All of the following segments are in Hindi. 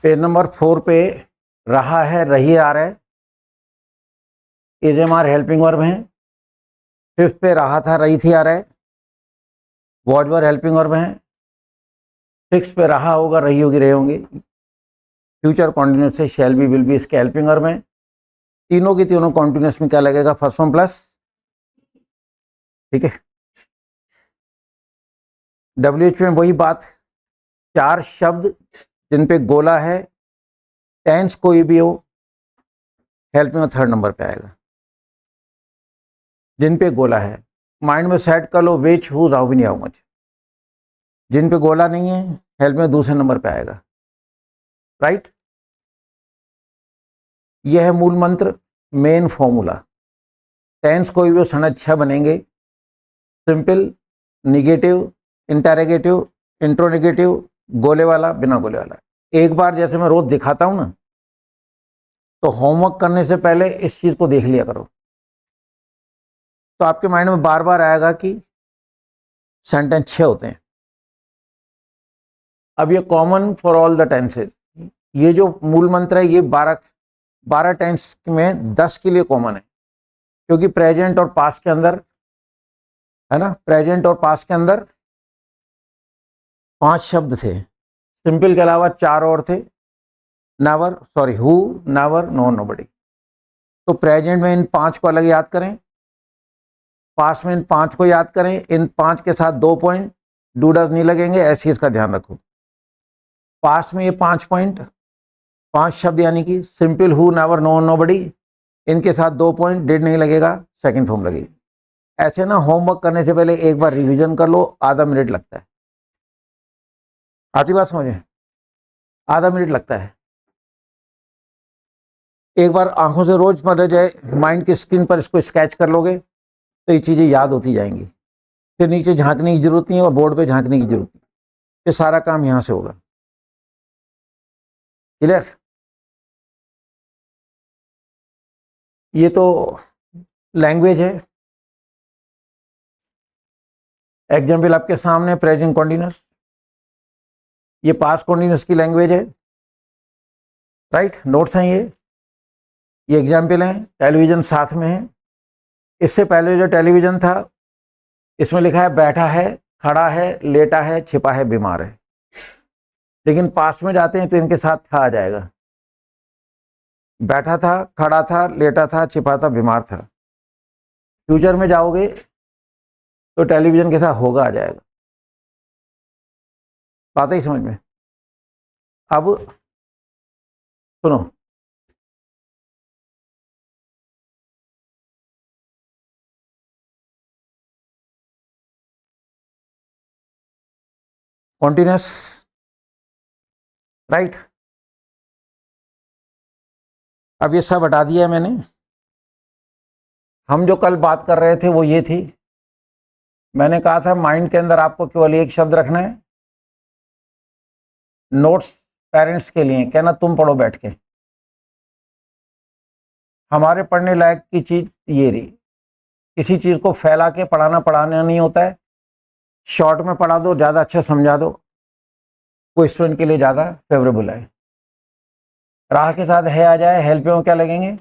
पेज नंबर 4 पे रहा है, रही आ रहा है, एजएमआर हेल्पिंग वर्ब है। 5th पे रहा था, रही थी आ रहा है, वॉज वर हेल्पिंग वर्ब है। 6th पे रहा होगा, रही होगी, रहे होंगे। फ्यूचर कॉन्टिन्यूस से शैल बी, विल बी इसके हेल्पिंग वर्ब है। तीनों की तीनों कॉन्टिन्यूस में क्या लगेगा? First form plus. ठीक है। WH में वही बात, 4 शब्द जिन पे गोला है, टेंस कोई भी हो, हेल्पिंग थर्ड नंबर पे आएगा। जिन पे गोला है माइंड में सेट कर लो, which, whose, how many, how much. जिन पे गोला नहीं है, हेल्प में दूसरे नंबर पे आएगा। राइट, यह है मूल मंत्र, मेन फॉर्मूला। टेंस कोई भी सन अच्छा बनेंगे, सिंपल, निगेटिव, इंटरोगेटिव, इंट्रोनेगेटिव, गोले वाला, बिना गोले वाला। एक बार जैसे मैं रोज दिखाता हूं ना, तो होमवर्क करने से पहले इस चीज को देख लिया करो, तो आपके माइंड में बार बार आएगा कि सेंटेंस 6 होते हैं। अब ये common for all the tenses, ये जो मूल मंत्र है ये 12 टेंस में 10 के लिए कॉमन है, क्योंकि प्रेजेंट और पास्ट के अंदर है ना, प्रेजेंट और पास्ट के अंदर 5 शब्द थे, सिंपल के अलावा 4 और थे, never, sorry, who, never, no, nobody. तो प्रेजेंट में इन 5 को अलग याद करें, पास्ट में इन 5 को याद करें, इन 5 के साथ 2 पॉइंट, डू डज नहीं लगेंगे, ऐसी इसका ध्यान रखो। पास्ट में ये 5 पॉइंट, 5 शब्द यानी कि simple, who, never, no, nobody, इनके साथ 2 पॉइंट, डिड नहीं लगेगा, सेकंड फॉर्म लगेगी। ऐसे ना होमवर्क करने से पहले एक बार रिवीजन कर लो, आधा मिनट लगता है। आती बात समझे? आधा मिनट लगता है। एक बार आंखों से रोज पढ़े जाए, माइंड की स्क्रीन पर इसको स्केच कर लोगे तो ये चीजें याद होती जाएंगी, फिर नीचे झांकने की जरूरत नहीं है और बोर्ड पे झांकने की जरूरत नहीं, ये सारा काम यहां से होगा। क्लियर? ये तो लैंग्वेज है। एग्जाम्पल आपके सामने, प्रेजेंट कॉन्टिन्यूस, ये पास्ट कॉन्टिन्यूस की लैंग्वेज है। राइट, नोट्स हैं ये एग्जाम्पल हैं। टेलीविजन साथ में है। इससे पहले जो टेलीविजन था, इसमें लिखा है बैठा है, खड़ा है, लेटा है, छिपा है, बीमार है। लेकिन पास्ट में जाते हैं तो इनके साथ था आ जाएगा, बैठा था, खड़ा था, लेटा था, छिपा था, बीमार था। फ्यूचर में जाओगे तो टेलीविजन के साथ होगा आ जाएगा। बात ही समझ में? अब सुनो, कॉन्टिन्यूस, राइट। अब ये सब हटा दिया है मैंने। हम जो कल बात कर रहे थे वो ये थी, मैंने कहा था माइंड के अंदर आपको केवल एक शब्द रखना है, नोट्स पेरेंट्स के लिए, कहना तुम पढ़ो बैठ के। हमारे पढ़ने लायक की चीज ये रही, किसी चीज को फैला के पढ़ाना नहीं होता है, शॉर्ट में पढ़ा दो, ज्यादा अच्छा समझा दो, वो स्टूडेंट के लिए ज्यादा फेवरेबल है। राह के साथ है आ जाए, हेल्प में क्या लगेंगे?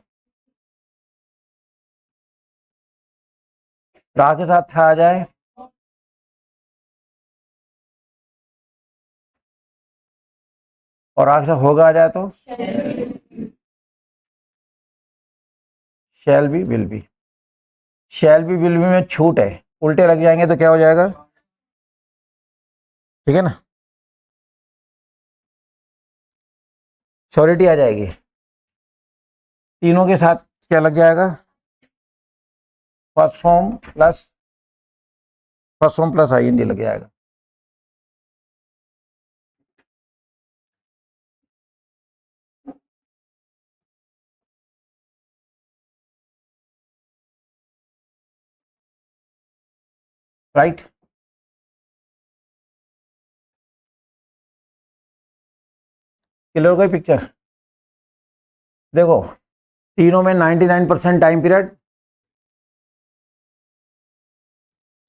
राह के साथ था आ जाए, और आगे से होगा आ जाए तो शैल be, will B. Shell be, will B में छूट है, उल्टे लग जाएंगे तो क्या हो जाएगा? ठीक है ना, श्योरिटी आ जाएगी। तीनों के साथ क्या लग जाएगा? फर्स्ट फॉर्म प्लस आईएनजी लग जाएगा। राइट, क्लियर हो गई पिक्चर? देखो, तीनों में 99% टाइम पीरियड,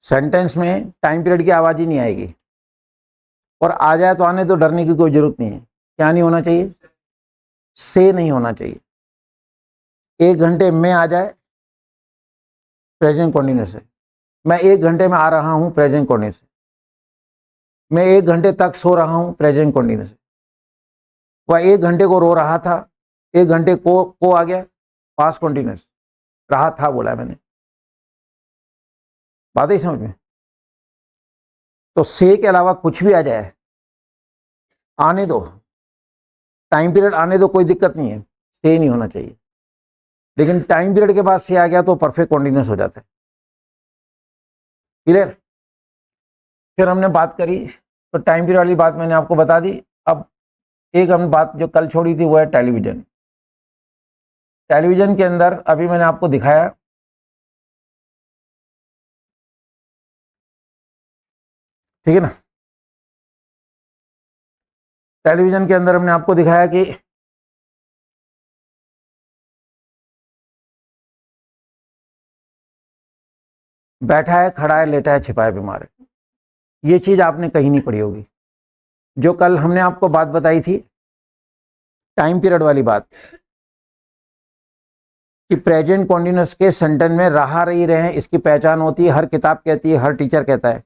सेंटेंस में टाइम पीरियड की आवाज ही नहीं आएगी, और आ जाए तो आने तो, डरने की कोई जरूरत नहीं है। क्या नहीं होना चाहिए? से नहीं होना चाहिए। 1 घंटे में आ जाए, प्रेजेंट कंटिन्यूस है। मैं 1 घंटे में आ रहा हूं, प्रेजेंट कंटिन्यूस है। मैं 1 घंटे तक सो रहा हूं, प्रेजेंट कंटिन्यूस है। वह 1 घंटे को रो रहा था, 1 घंटे को आ गया, पास्ट कंटिन्यूस। रहा था बोला मैंने, बात ही समझ में। तो से के अलावा कुछ भी आ जाए, आने दो, टाइम पीरियड आने दो, कोई दिक्कत नहीं है, से नहीं होना चाहिए। लेकिन टाइम पीरियड के बाद से आ गया तो परफेक्ट कंटिन्यूस हो जाता है। क्लियर? फिर हमने बात करी, तो टाइम पीरियड वाली बात मैंने आपको बता दी। अब एक हमने बात जो कल छोड़ी थी वो है टेलीविजन। टेलीविजन के अंदर अभी मैंने आपको दिखाया, ठीक है ना। टेलीविजन के अंदर हमने आपको दिखाया कि बैठा है, खड़ा है, लेटा है, छिपा है, बीमार है। ये चीज आपने कहीं नहीं पढ़ी होगी। जो कल हमने आपको बात बताई थी टाइम पीरियड वाली बात, कि प्रेजेंट कॉन्टिन्यूस के सेंटेंस में रहा रही रहे हैं, इसकी पहचान होती है, हर किताब कहती है, हर टीचर कहता है।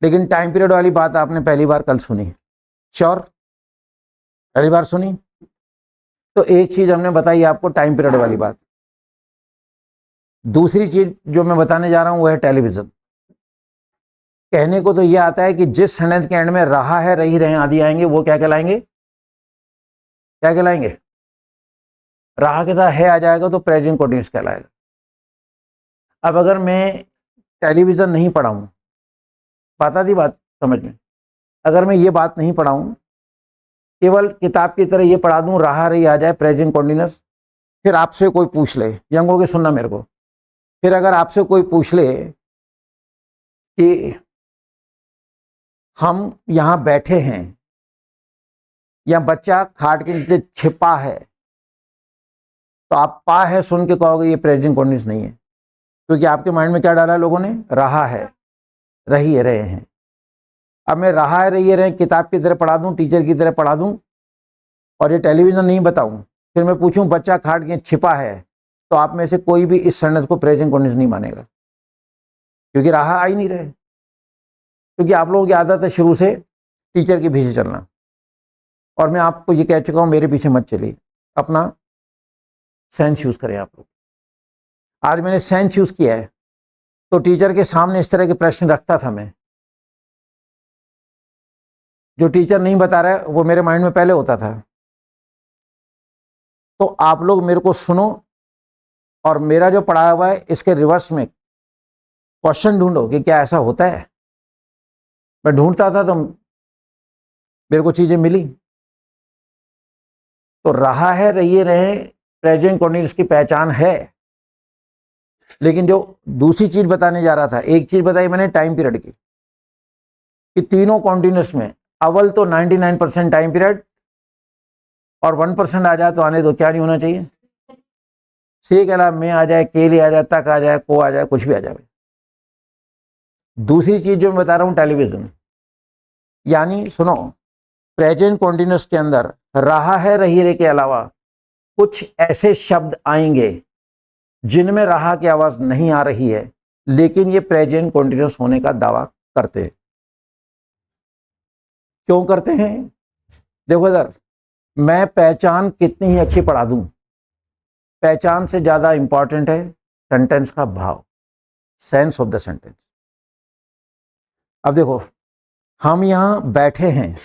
लेकिन टाइम पीरियड वाली बात आपने पहली बार कल सुनी, श्योर? पहली बार सुनी। तो एक चीज हमने बताई आपको, टाइम पीरियड वाली बात। दूसरी चीज जो मैं बताने जा रहा हूं वो है टेलीविजन। कहने को तो ये आता है कि जिस सेंटेंस के एंड में रहा है, रही रहे आदि आएंगे, वो क्या कहलाएंगे? क्या कहलाएंगे? रहा के साथ है आ जाएगा तो प्रेजेंट कंटिन्यूस कहलाएगा। अब अगर मैं टेलीविजन नहीं पढ़ाऊं, पता थी बात समझ में? अगर मैं ये बात नहीं पढ़ाऊं, केवल किताब की तरह ये पढ़ा दूं, रहा रही आ जाए, प्रेजेंट कंटिन्यूस, फिर आपसे कोई पूछ ले, यंग हो के सुनना मेरे को, फिर अगर आपसे कोई पूछ ले कि हम यहां बैठे हैं या बच्चा खाट के नीचे छिपा है, तो आप पा है सुन के कहोगे ये प्रेजेंट कंटिन्यूस नहीं है, क्योंकि आपके माइंड में क्या डाला है लोगों ने? रहा है, रही है, रहे हैं। अब मैं रहा है, रही है, रहे किताब की तरह पढ़ा दूं, टीचर की तरह पढ़ा दूं, और ये टेलीविजन नहीं बताऊं, फिर मैं पूछूं बच्चा खाट के छिपा है, तो आप में से कोई भी इस सेंटेंस को प्रेजेंट कंटिन्यूस नहीं मानेगा, क्योंकि रहा आ ही नहीं रहे। क्योंकि आप लोगों की आदत है शुरू से टीचर के पीछे चलना, और मैं आपको ये कह चुका हूं मेरे पीछे मत चलिए, अपना सेंस यूज करें आप लोग। आज मैंने सेंस यूज किया है, तो टीचर के सामने इस तरह के प्रश्न रखता था मैं, जो टीचर नहीं बता रहा है वो मेरे माइंड में पहले होता था। तो आप लोग मेरे को सुनो, और मेरा जो पढ़ाया हुआ है इसके रिवर्स में क्वेश्चन ढूंढो कि क्या ऐसा होता है। मैं ढूंढता था तो मेरे को चीजें मिली। तो रहा है, रहिए, रहे, प्रेजेंट कंटिन्यूस की पहचान है। लेकिन जो दूसरी चीज बताने जा रहा था, एक चीज बताई मैंने टाइम पीरियड की, कि तीनों कॉन्टिन्यूस में अव्वल तो 99% टाइम पीरियड, और 1% आ जाए तो आने दो, क्या नहीं होना चाहिए? से के अलावा में आ जाए, के लिए आ जाए, तक आ जाए, को आ जाए, कुछ भी आ जाए। दूसरी चीज जो मैं बता रहा हूं टेलीविजन, यानी सुनो, प्रेजेंट कॉन्टिन्यूस के अंदर रहा है, रही रहे के अलावा कुछ ऐसे शब्द आएंगे जिनमें रहा की आवाज नहीं आ रही है, लेकिन ये प्रेजेंट कॉन्टिन्यूस होने का दावा करते हैं। क्यों करते हैं? देखो इधर, मैं पहचान कितनी ही अच्छी पढ़ा दूं, पहचान से ज्यादा इंपॉर्टेंट है सेंटेंस का भाव, सेंस ऑफ द सेंटेंस। अब देखो, हम यहां बैठे हैं,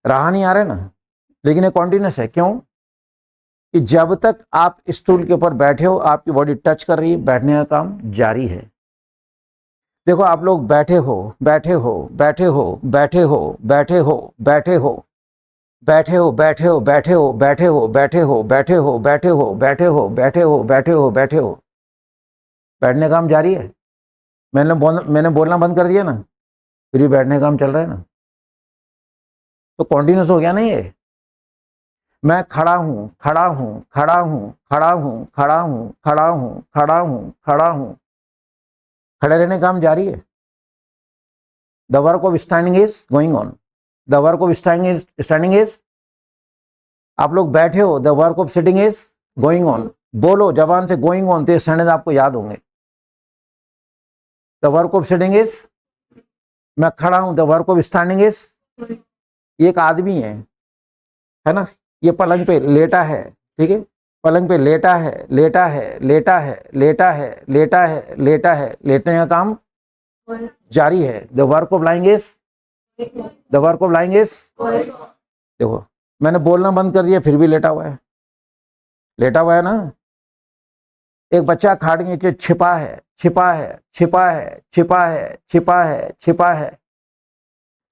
रहा नहीं आ रहा है ना, लेकिन ये कॉन्टिन्यूस है। क्यों? कि जब तक आप स्टूल के ऊपर बैठे हो, आपकी बॉडी टच कर रही है, बैठने का काम जारी है। देखो आप लोग बैठे हो, बैठे हो, बैठे हो, बैठे हो, बैठे हो, बैठे हो, बैठे हो, बैठे हो, बैठे हो, बैठे हो, बैठे हो, बैठे हो, बैठे हो, बैठे हो, बैठे हो, बैठे हो, बैठे हो, बैठने का काम जारी है। मैंने बोलना बंद कर दिया ना, फिर भी बैठने का काम चल रहा है ना, तो कॉन्टिन्यूस हो गया ना ये। मैं खड़ा हूं, खड़ा हूं, खड़ा हूं, खड़ा हूं, खड़ा हूं, खड़ा हूं, खड़ा हूं, खड़ा हूं, खड़े रहने का काम जारी है। The work of standing is going on, the work of standing is, आप लोग बैठे हो, the work of sitting is going on. बोलो जबान से गोइंग ऑन, तो ये सेंटेंस आपको याद होंगे। The work of sitting is, मैं खड़ा हूं, the work of standing is, ये एक आदमी है ना, ये पलंग पे लेटा है, ठीक है, पलंग पे लेटा है, लेटा है, लेटा है, लेटा है, लेटा है, लेटा है, लेटने का काम जारी है। The work of lying is, the work of lying is, देखो मैंने बोलना बंद कर दिया फिर भी लेटा हुआ है, लेटा हुआ है ना। एक बच्चा खाट के नीचे छिपा है, छिपा है, छिपा है, छिपा है, छिपा है, छिपा है,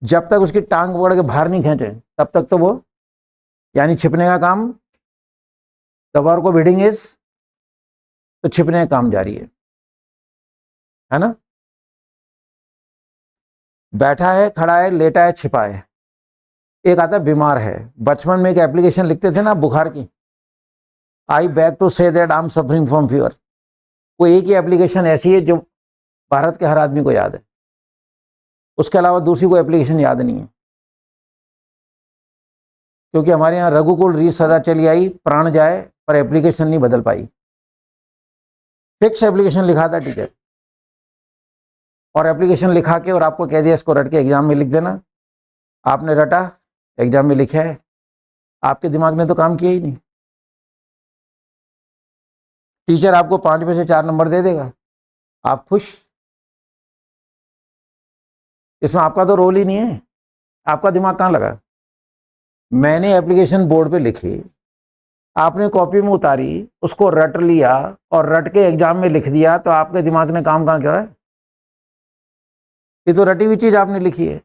जब तक उसकी टांग पकड़ के बाहर नहीं खींचे तब तक तो वो, यानी छिपने का काम, the work of heading is, तो छिपने का काम जारी है ना। बैठा है, खड़ा है, लेटा है, छिपा है। एक आता है बीमार है। बचपन में एक एप्लीकेशन लिखते थे ना बुखार की, I beg to say that I am suffering from fever. कोई एक ही एप्लीकेशन ऐसी है जो भारत के हर आदमी को याद है, उसके अलावा दूसरी कोई एप्लीकेशन याद नहीं है, क्योंकि हमारे यहाँ रघुकुल रीत सदा चली आई, प्राण जाए पर एप्लीकेशन नहीं बदल पाई। फिक्स एप्लीकेशन लिखा था टीचर, और एप्लीकेशन लिखा के और आपको कह दिया इसको रट के एग्जाम में लिख देना। आपने रटा, एग्जाम में लिखा है, आपके दिमाग ने तो काम किया ही नहीं। टीचर आपको 5 में से 4 नंबर दे देगा, आप खुश, इसमें आपका तो रोल ही नहीं है, आपका दिमाग कहाँ लगा। मैंने एप्लीकेशन बोर्ड पे लिखी, आपने कॉपी में उतारी, उसको रट लिया और रट के एग्जाम में लिख दिया, तो आपके दिमाग ने काम कहाँ किया है। ये तो रटी हुई चीज आपने लिखी है,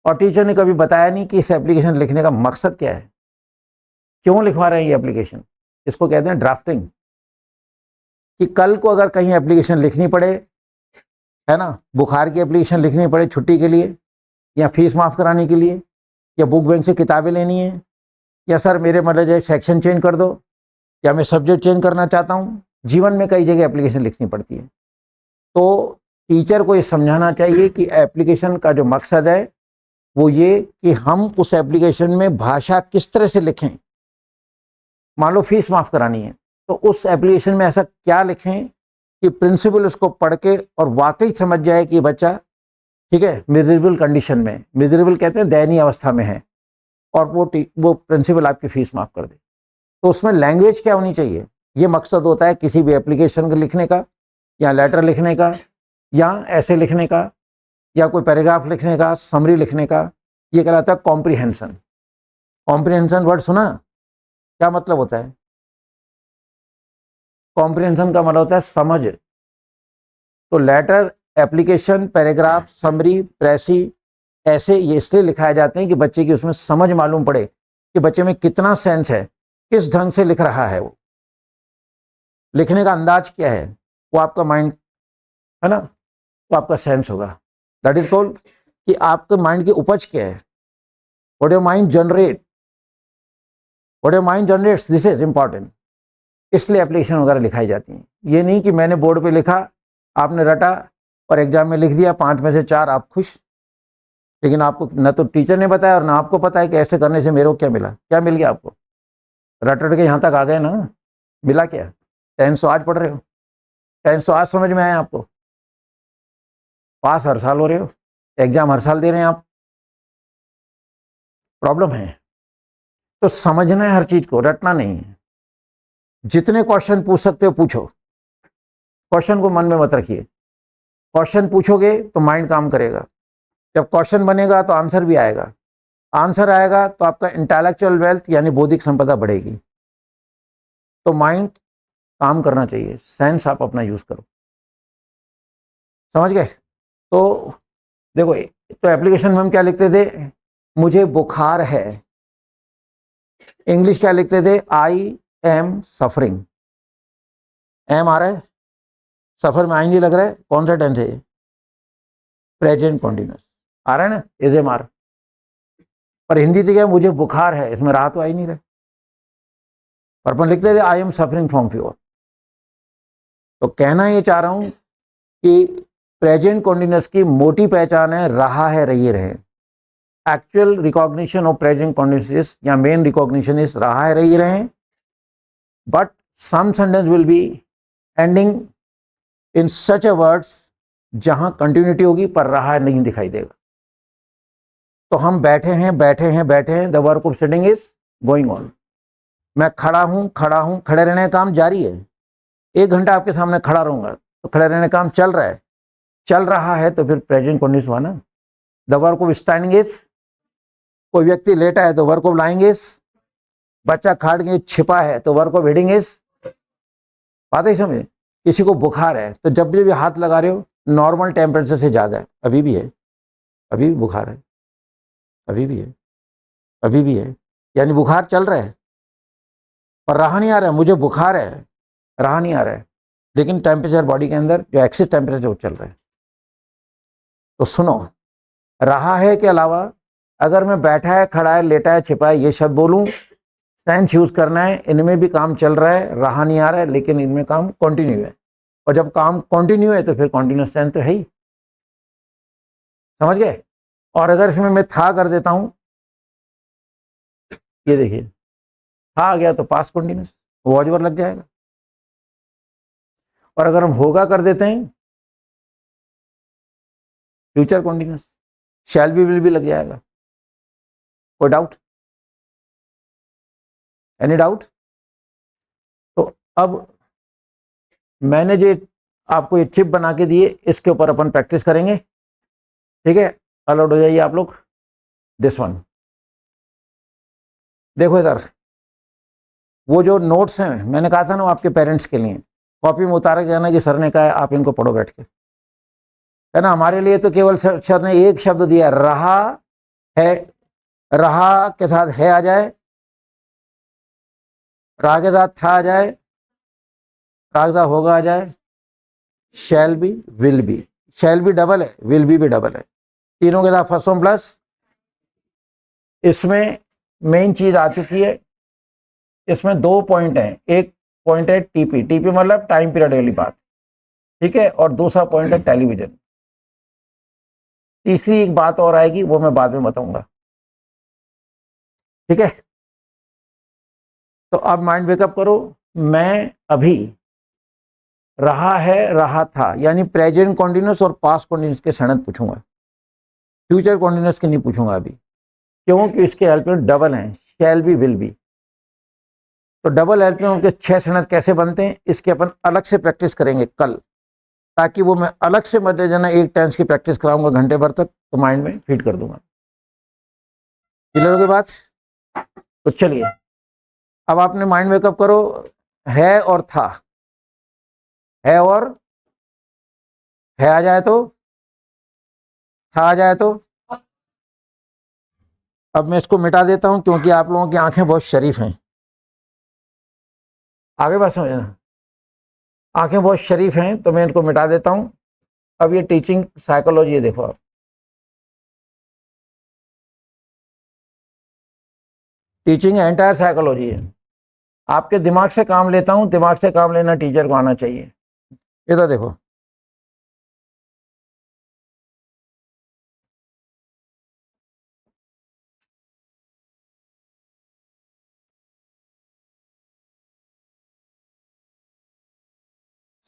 और टीचर ने कभी बताया नहीं कि इस एप्लीकेशन लिखने का मकसद क्या है, क्यों लिखवा रहे हैं ये एप्लीकेशन। इसको कहते हैं ड्राफ्टिंग, कि कल को अगर कहीं एप्लीकेशन लिखनी पड़े, है ना, बुखार की एप्लीकेशन लिखनी पड़े छुट्टी के लिए, या फीस माफ़ कराने के लिए, या बुक बैंक से किताबें लेनी है, या सर मेरे मतलब जो सेक्शन चेंज कर दो, या मैं सब्जेक्ट चेंज करना चाहता हूँ, जीवन में कई जगह एप्लीकेशन लिखनी पड़ती है। तो टीचर को ये समझाना चाहिए कि एप्लीकेशन का जो मकसद है वो ये कि हम उस एप्लीकेशन में भाषा किस तरह से लिखें। मान लो फीस माफ़ करानी है, तो उस एप्लीकेशन में ऐसा क्या लिखें कि प्रिंसिपल उसको पढ़ के और वाकई समझ जाए कि बच्चा, ठीक है, मिजरेबल कंडीशन में, मिजरेबल कहते हैं दयनीय अवस्था में है, और वो प्रिंसिपल आपकी फीस माफ़ कर दे। तो उसमें लैंग्वेज क्या होनी चाहिए, ये मकसद होता है किसी भी एप्लीकेशन को लिखने का, या लेटर लिखने का, या ऐसे लिखने का, या कोई पैराग्राफ लिखने का, समरी लिखने का। ये कहलाता है कॉम्प्रिहेंशन। कॉम्प्रिहेंशन वर्ड सुना, क्या मतलब होता है। कॉम्प्रिहेंशन का मतलब होता है समझ। तो लेटर, एप्लीकेशन, पैराग्राफ, समरी, प्रेसी, ऐसे ये इसलिए लिखाए जाते हैं कि बच्चे की उसमें समझ मालूम पड़े कि बच्चे में कितना सेंस है, किस ढंग से लिख रहा है, वो लिखने का अंदाज क्या है, वो आपका माइंड है ना, वो आपका सेंस होगा। दैट इज कॉल्ड कि आपके माइंड की उपज क्या है, what your mind generate, what your mind generates, this is important. इसलिए एप्लीकेशन वगैरह लिखाई जाती हैं। ये नहीं कि मैंने बोर्ड पे लिखा, आपने रटा और एग्जाम में लिख दिया 5 में से 4, आप खुश, लेकिन आपको न तो टीचर ने बताया और ना आपको पता है कि ऐसे करने से मेरे को क्या मिला, क्या मिल गया आपको। रट रट के यहाँ तक आ गए ना, मिला क्या। 10 आज पढ़ रहे हो, 10 आज समझ में आया आपको, पास हर साल हो रहे हो, एग्जाम हर साल दे रहे हैं आप, प्रॉब्लम है। तो समझना है हर चीज को, रटना नहीं है। जितने क्वेश्चन पूछ सकते हो पूछो, क्वेश्चन को मन में मत रखिए। क्वेश्चन पूछोगे तो माइंड काम करेगा, जब क्वेश्चन बनेगा तो आंसर भी आएगा, आंसर आएगा तो आपका इंटेलेक्चुअल वेल्थ यानी बौद्धिक संपदा बढ़ेगी। तो माइंड काम करना चाहिए, सेंस आप अपना यूज करो, समझ गए। तो देखो, तो एप्लीकेशन में हम क्या लिखते थे, मुझे बुखार है। इंग्लिश क्या लिखते थे, आई एम सफरिंग। एम आ रहा है, सफर में आई नहीं लग रहा है, कौन सा टेंस है, प्रेजेंट कॉन्टिन्यूअस आ रहा है ना, इज एम आर। पर हिंदी से क्या, मुझे बुखार है, इसमें राह तो आ ही नहीं रहा, पर अपन लिखते थे आई एम सफरिंग फ्रॉम फीवर। तो कहना ये चाह रहा हूं कि प्रेजेंट कॉन्टिन्यूअस की मोटी पहचान है रहा है, रही रहे। Actual recognition of present continuous या मेन रिकॉग्निशन इज रहा है, रही रहे, but some sentence will be ending in such a words जहां कंटिन्यूटी होगी पर रहा नहीं दिखाई देगा। तो हम बैठे हैं, बैठे हैं, बैठे हैं, the work of sitting is going on. मैं खड़ा हूं, खड़ा हूं, खड़े रहने का काम जारी है। 1 घंटा आपके सामने खड़ा रहूंगा तो खड़े रहने का काम चल रहा है, चल रहा है तो फिर प्रेजेंट कंटिन्यूस हुआ ना। The work of standing is, कोई व्यक्ति लेटा है तो वर्क ऑफ लाइंग इज, बच्चा खाट के छिपा है तो वर्क ऑफ हिडिंग इज। बात है समझे? किसी को बुखार है तो जब भी हाथ लगा रहे हो नॉर्मल टेम्परेचर से ज़्यादा है, अभी भी है, अभी भी बुखार है, अभी भी है, अभी भी है, यानी बुखार चल रहा है पर रहा नहीं आ रहा है। मुझे बुखार है, रहा नहीं आ रहा है, लेकिन टेम्परेचर बॉडी के अंदर जो एक्सिस टेम्परेचर वो चल रहा है। तो सुनो, रहा है के अलावा अगर मैं बैठा है, खड़ा है, लेटा है, छिपा है ये शब्द बोलूं, सेंस यूज करना है, इनमें भी काम चल रहा है, रहा नहीं आ रहा है, लेकिन इनमें काम कंटिन्यू है। और जब काम कंटिन्यू है तो फिर कंटिन्यूअस टेंस तो है ही, समझ गए? और अगर इसमें मैं था कर देता हूं, ये देखिए था आ गया तो पास्ट कंटिन्यूअस वॉज वर्ब लग जाएगा। और अगर हम होगा कर देते हैं future continuous shell be will भी लग जाएगा। कोई डाउट? Any doubt? तो अब मैंने जो आपको ये चिप बना के दिए इसके ऊपर अपन प्रैक्टिस करेंगे, ठीक है? अलर्ट हो जाइए आप लोग। दिस वन देखो इधर, वो जो नोट्स हैं मैंने कहा था ना आपके पेरेंट्स के लिए, कॉपी में उतारा गया ना कि सर ने कहा है आप इनको पढ़ो बैठ के, है ना? हमारे लिए तो केवल सर ने एक शब्द दिया, रहा है, रहा के साथ है आ जाए, रहा के साथ था आ जाए, रहा के साथ होगा आ जाए, शैल be, will B, shall be double है, विल बी डबल है, तीनों के साथ फर्स्ट फॉर्म प्लस। इसमें मेन चीज आ चुकी है, इसमें 2 पॉइंट हैं, एक पॉइंट है टीपी, टीपी मतलब टाइम पीरियड वाली बात, ठीक है? और दूसरा पॉइंट है टेलीविजन। तीसरी एक बात और आएगी वो मैं बाद में बताऊंगा, ठीक है? तो अब माइंड वेकअप करो। मैं अभी, रहा है, रहा था, यानी प्रेजेंट कॉन्टिन्यूस और पास्ट कॉन्टिन्यूस के सनद पूछूंगा, फ्यूचर कॉन्टिन्यूस के नहीं पूछूंगा अभी, क्योंकि इसके हेल्प में डबल हैं, शैल बी, विल बी। तो डबल हेल्प में उनके 6 सनद कैसे बनते हैं इसके अपन अलग से प्रैक्टिस करेंगे कल, ताकि वो मैं अलग से मतलब जना एक टेंस की प्रैक्टिस कराऊंगा घंटे भर तक, तो माइंड में फीड कर दूंगा। क्लियर के बाद? तो चलिए अब आपने माइंड मेकअप करो, है और था, है और है आ जाए तो, था आ जाए तो। अब मैं इसको मिटा देता हूं क्योंकि आप लोगों की आंखें बहुत शरीफ हैं, आगे बात समझना, आंखें बहुत शरीफ हैं तो मैं इनको मिटा देता हूं। अब ये टीचिंग साइकोलॉजी है, देखो आप, टीचिंग एंटायर साइकोलॉजी है। आपके दिमाग से काम लेता हूं, दिमाग से काम लेना टीचर को आना चाहिए। इधर देखो,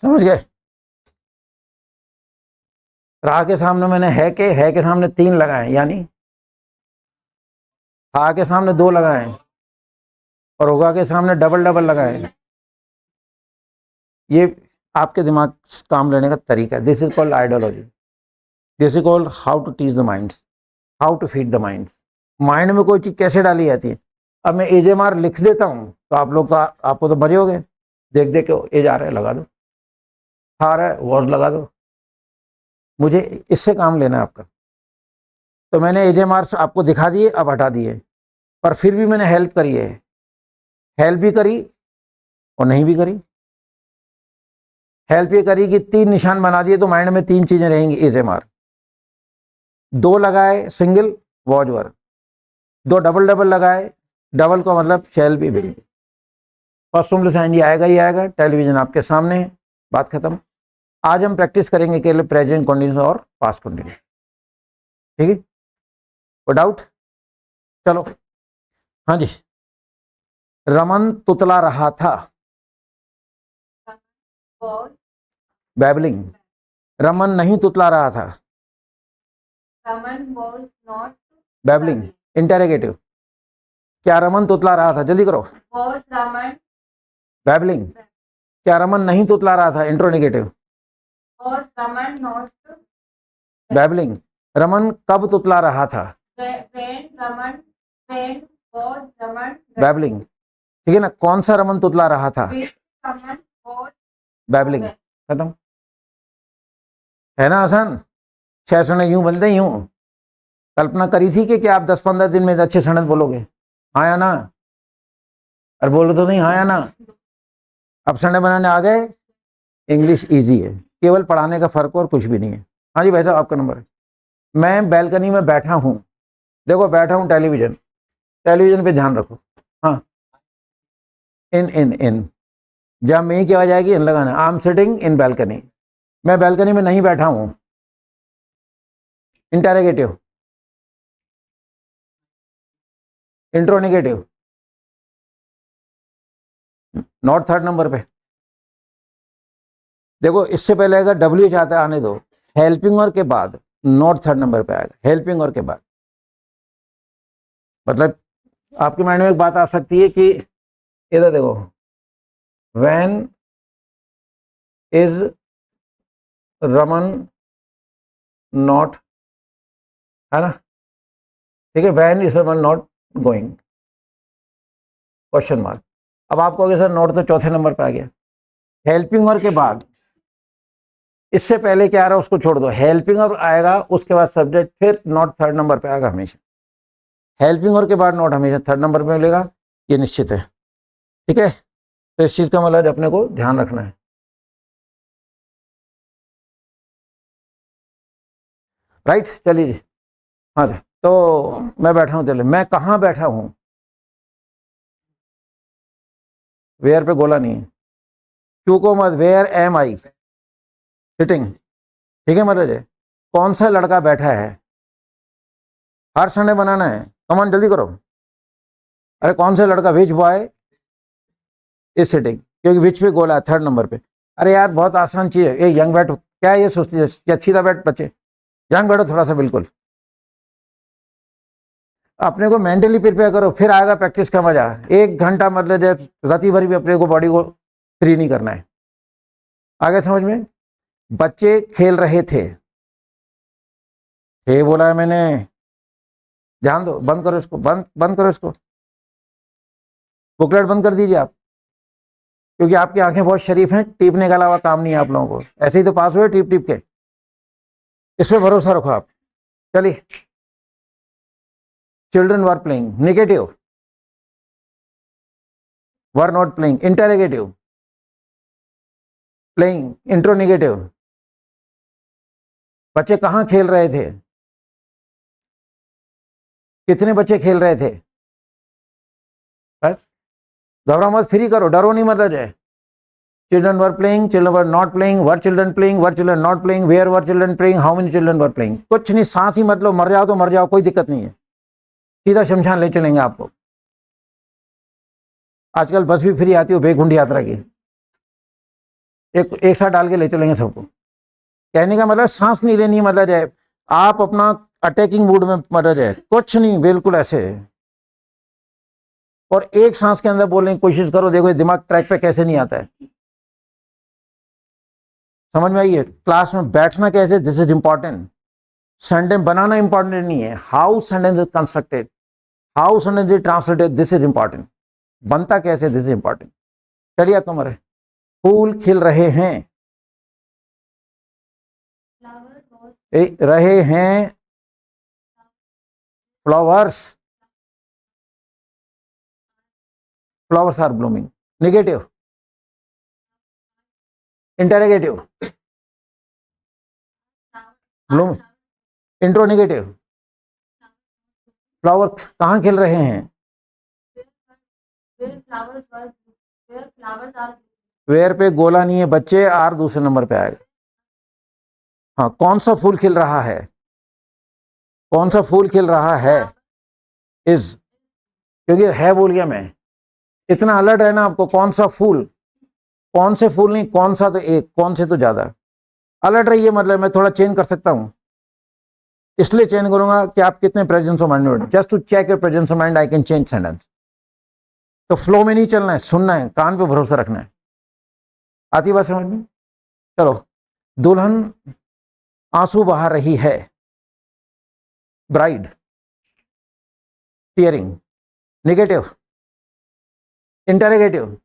समझ गए? रहा के सामने मैंने है के सामने 3 लगाए, यानी हा के सामने 2 लगाए और होगा के सामने डबल डबल लगाए। ये आपके दिमाग काम लेने का तरीका है। This is called ideology, this is called how to teach the minds, how to feed the minds. Mind में कोई चीज़ कैसे डाली जाती है। अब मैं एजेमार लिख देता हूँ तो आप लोग तो आपको तो मजे हो गए, देख देख के एज आ रहा है लगा दो, आ रहा है वर्ड लगा दो, मुझे इससे काम लेना है आपका। तो मैंने एजेमार आपको दिखा दिए, अब हटा दिए, पर फिर भी मैंने हेल्प करी है, हेल्प भी करी और नहीं भी करी। हेल्प ये करी कि 3 निशान बना दिए तो माइंड में 3 चीजें रहेंगी, एजेमार 2 लगाए single was verb, 2 double double लगाए, डबल का मतलब shall be, will be. First form sign ये आएगा ही आएगा, टेलीविजन आपके सामने है, बात खत्म। आज हम प्रैक्टिस करेंगे केवल प्रेजेंट कंटिन्यूअस और पास्ट कंटिन्यूअस, ठीक है? कोई डाउट? चलो, हाँ जी, रमन तुतला रहा था, बैबलिंग। रमन नहीं तुतला रहा था, Raman was not babbling. Interrogative, क्या रमन तुतला रहा था, जल्दी करो। was रमन बैबलिंग, क्या रमन नहीं तुतला रहा था, इंट्रोनिगेटिव। was Raman not babbling, Raman कब तुतला रहा था, when was रमन बैबलिंग। ठीक है ना, कौन सा रमन तुतला रहा था, which रमन was बैबलिंग। खत्म, है ना आसान। 6 सड़क यूं बनते ही यूं। कल्पना करी थी कि आप 10-15 दिन में अच्छे सड़क बोलोगे, हाँ या ना, और बोलो तो नहीं, हाँ या ना। अब सड़क बनाने आ गए, इंग्लिश इजी है, केवल पढ़ाने का फर्क और कुछ भी नहीं है। हाँ जी भाई साहब, आपका नंबर है। मैं बैल्कनी में बैठा हूँ, देखो बैठा हूँ, टेलीविजन, टेलीविजन पे ध्यान रखो। हाँ, इन इन इन, जब मैं की आवाज आएगी इन लगाना। I am sitting in balcony, मैं बैल्कनी में नहीं बैठा हूँ। इंटेरोगेटिव, इंट्रोनिगेटिव, नॉट थर्ड नंबर पे। देखो इससे पहले अगर डब्ल्यू चाहता है आने दो, हेल्पिंग और के बाद नॉट थर्ड नंबर पे आएगा, हेल्पिंग और के बाद। मतलब आपके माइंड में एक बात आ सकती है कि इधर देखो, व्हेन इज रमन नॉट, है ना, ठीक है, when is Raman not going, question mark. अब आप कहोगे सर नॉट तो चौथे नंबर पे आ गया। हेल्पिंग और के बाद, इससे पहले क्या आ रहा है उसको छोड़ दो, हेल्पिंग और आएगा उसके बाद सब्जेक्ट, फिर नॉट थर्ड नंबर पे आएगा हमेशा। हेल्पिंग और के बाद नॉट हमेशा थर्ड नंबर पे मिलेगा, ये निश्चित है। ठीक है, तो इस चीज का मतलब अपने को ध्यान रखना है। राइट, चलिए जी। हाँ जी, तो मैं बैठा हूँ, चले, मैं कहाँ बैठा हूँ, वेयर पे गोला नहीं है, क्यों को मत, वेयर एम आई सिटिंग। ठीक है, मतलब है कौन सा लड़का बैठा है, हर संडे बनाना है, कमान जल्दी करो। अरे कौन सा लड़का, विच बॉय इज सिटिंग, क्योंकि विच पे गोला है थर्ड नंबर पे। अरे यार बहुत आसान चीज है, एक यंग बैठ, क्या ये सोचती है क्या, सीधा बैठ बच्चे, यंग बैठो थोड़ा सा, बिल्कुल अपने को मेंटली प्रिपेयर करो, फिर आएगा प्रैक्टिस का मजा। 1 घंटा मतलब जब राती भर भी अपने को बॉडी को फ्री नहीं करना है। आगे समझ में, बच्चे खेल रहे थे, ये बोला है मैंने, ध्यान दो, बंद करो इसको, बंद बंद करो इसको, बुकलेट बंद कर दीजिए आप, क्योंकि आपकी आंखें बहुत शरीफ हैं, टीपने के अलावा काम नहीं है आप लोगों को, ऐसे ही तो पास हुए टीप टीप के, इस पर भरोसा रखो आप। चलिए, children were playing, negative, were not playing, interrogative, playing, intronegative. बच्चे कहाँ खेल रहे थे, कितने बच्चे खेल रहे थे, घबराओ मत, फ्री करो, डरो नहीं, मतलब है children were playing, children were not playing, were children playing, were children not playing, where were children playing, how many children were playing. कुछ नहीं, सांस ही मत लो, मर जाओ तो मर जाओ, कोई दिक्कत नहीं है, सीधा शमशान ले चलेंगे आपको। आजकल बस भी फ्री आती है वैकुंठ यात्रा की, एक साथ डाल के ले चलेंगे सबको। कहने का मतलब सांस नहीं लेनी, मतलब है आप अपना अटैकिंग मूड में, मतलब है कुछ नहीं, बिल्कुल ऐसे, और एक सांस के अंदर बोलने की कोशिश करो, देखो दिमाग ट्रैक पे कैसे नहीं आता है। समझ में आई है, क्लास में बैठना कैसे, this is important. Sentence banana important नहीं है, how sentence is constructed, how sentence is translated, this is important. बनता कैसे, दिस इज इंपॉर्टेंट। चलिए कमर है, फूल खिल रहे हैं, रहे हैं, flowers, flowers are blooming, negative, interrogative, bloom, intronegative, flower कहाँ खिल रहे हैं, वेयर पे गोला नहीं है बच्चे, आर दूसरे नंबर पे आएगा। हाँ, कौन सा फूल खिल रहा है, कौन सा फूल खिल रहा है, इज, क्योंकि है बोल गया मैं। इतना अलर्ट रहना आपको, कौन सा फूल, कौन से फूल नहीं, कौन सा तो एक, कौन से तो ज्यादा। अलर्ट रहिए, मतलब मैं थोड़ा चेंज कर सकता हूं, इसलिए चेंज करूंगा कि आप कितने प्रेजेंस ऑफ माइंड में, just to check your presence of mind I can change sentence. तो फ्लो में नहीं चलना है, सुनना है, कान पे भरोसा रखना है। आती बात समझ में? चलो, दुल्हन आंसू बहा रही है, ब्राइड टीयरिंग, नेगेटिव, इंटरोगेटिव,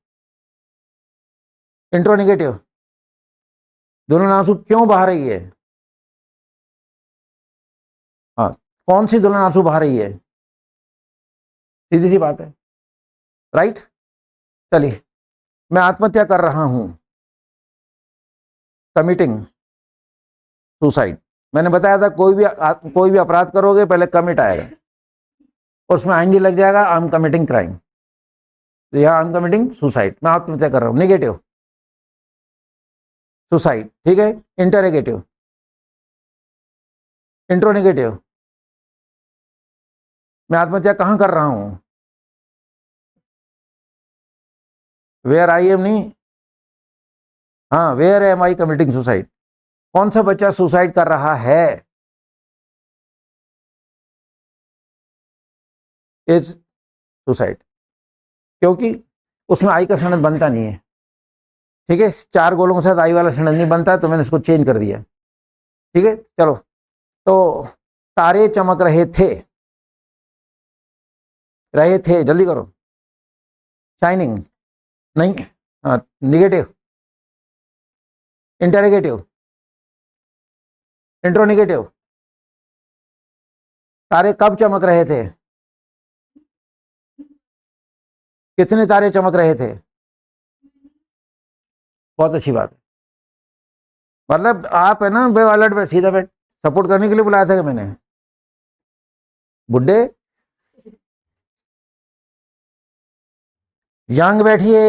इंट्रोनेगेटिव। दुल्हन आंसू क्यों बहा रही है? हाँ, कौन सी दुल्हन आंसू बहा रही है? सीधी सी बात है, राइट। चलिए, मैं आत्महत्या कर रहा हूं, कमिटिंग सुसाइड। मैंने बताया था कोई भी अपराध करोगे पहले कमिट आएगा, उसमें आईएनजी लग जाएगा, आई एम कमिटिंग क्राइम, या आई एम कमिटिंग सुसाइड, मैं आत्महत्या कर रहा हूं, नेगेटिव सुसाइड, ठीक है। इंटरोगेटिव, इंट्रोनेगेटिव, मैं आत्महत्या कहां कर रहा हूं, वेयर आई एम नहीं, हाँ, where am I committing suicide. कौन सा बच्चा सुसाइड कर रहा है? इज सुसाइड, क्योंकि उसमें आई का सनद बनता नहीं है, ठीक है। 4 गोलों के साथ आई वाला सनद नहीं बनता, तो मैंने इसको चेंज कर दिया, ठीक है। चलो, तो तारे चमक रहे थे, जल्दी करो, शाइनिंग नहीं, हाँ, निगेटिव, इंटरोगेटिव, इंट्रोनेगेटिव। तारे कब चमक रहे थे? कितने तारे चमक रहे थे? बहुत अच्छी बात है, मतलब आप है ना बे अलर्ट पे, सीधा बैठ, सपोर्ट करने के लिए बुलाया था कि मैंने, बुड्ढे यंग बैठिए।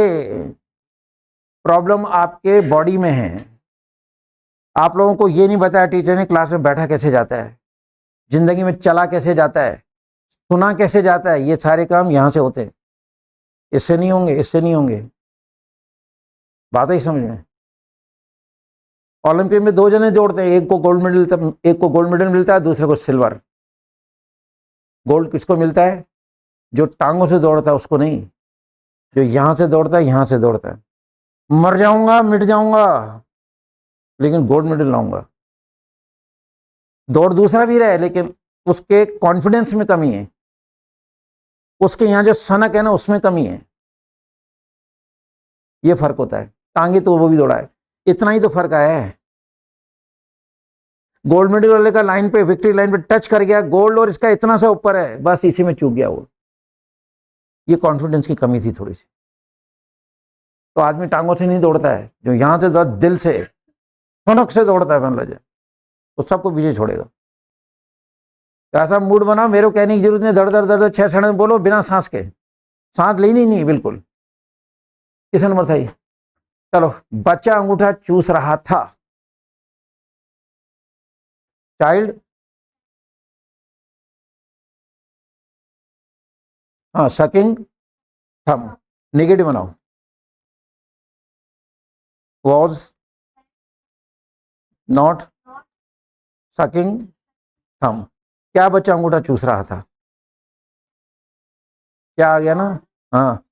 प्रॉब्लम आपके बॉडी में है, आप लोगों को ये नहीं बताया टीचर ने क्लास में बैठा कैसे जाता है, जिंदगी में चला कैसे जाता है, सुना कैसे जाता है, ये सारे काम यहाँ से होते हैं, इससे नहीं होंगे, इससे नहीं होंगे। बात ही समझ में। ओलंपिक में 2 जने दौड़ते हैं, एक को गोल्ड मेडल मिलता है, दूसरे को सिल्वर। गोल्ड किसको मिलता है? जो टांगों से दौड़ता है उसको नहीं, जो यहां से दौड़ता है, यहां से दौड़ता है। मर जाऊंगा, मिट जाऊंगा, लेकिन गोल्ड मेडल लाऊंगा। दौड़ दूसरा भी रहे, लेकिन उसके कॉन्फिडेंस में कमी है, उसके यहाँ जो सनक है ना, उसमें कमी है, ये फर्क होता है। टांगे तो वो भी दौड़ा है, इतना ही तो फर्क आया है। गोल्ड मेडल वाले का लाइन पे, विक्ट्री लाइन पे टच कर गया गोल्ड, और इसका इतना सा ऊपर है, बस इसी में चूक गया वो। ये कॉन्फिडेंस की कमी थी थोड़ी सी। तो आदमी टांगों से नहीं दौड़ता है, जो यहां से दिल से, ठुनक से दौड़ता है, मान लीजिए, तो सबको पीछे छोड़ेगा। तो ऐसा मूड बना, मेरे को कहने की जरूरत नहीं, दर 6 सेकंड बोलो बिना सांस के, सांस लेनी नहीं बिल्कुल। किस नंबर था ये? चलो, बच्चा अंगूठा चूस रहा था, चाइल्ड, हाँ, सकिंग थम, नेगेटिव बनाओ, वॉज नॉट सकिंग थम। क्या बच्चा अंगूठा चूस रहा था? क्या आ गया ना? हाँ,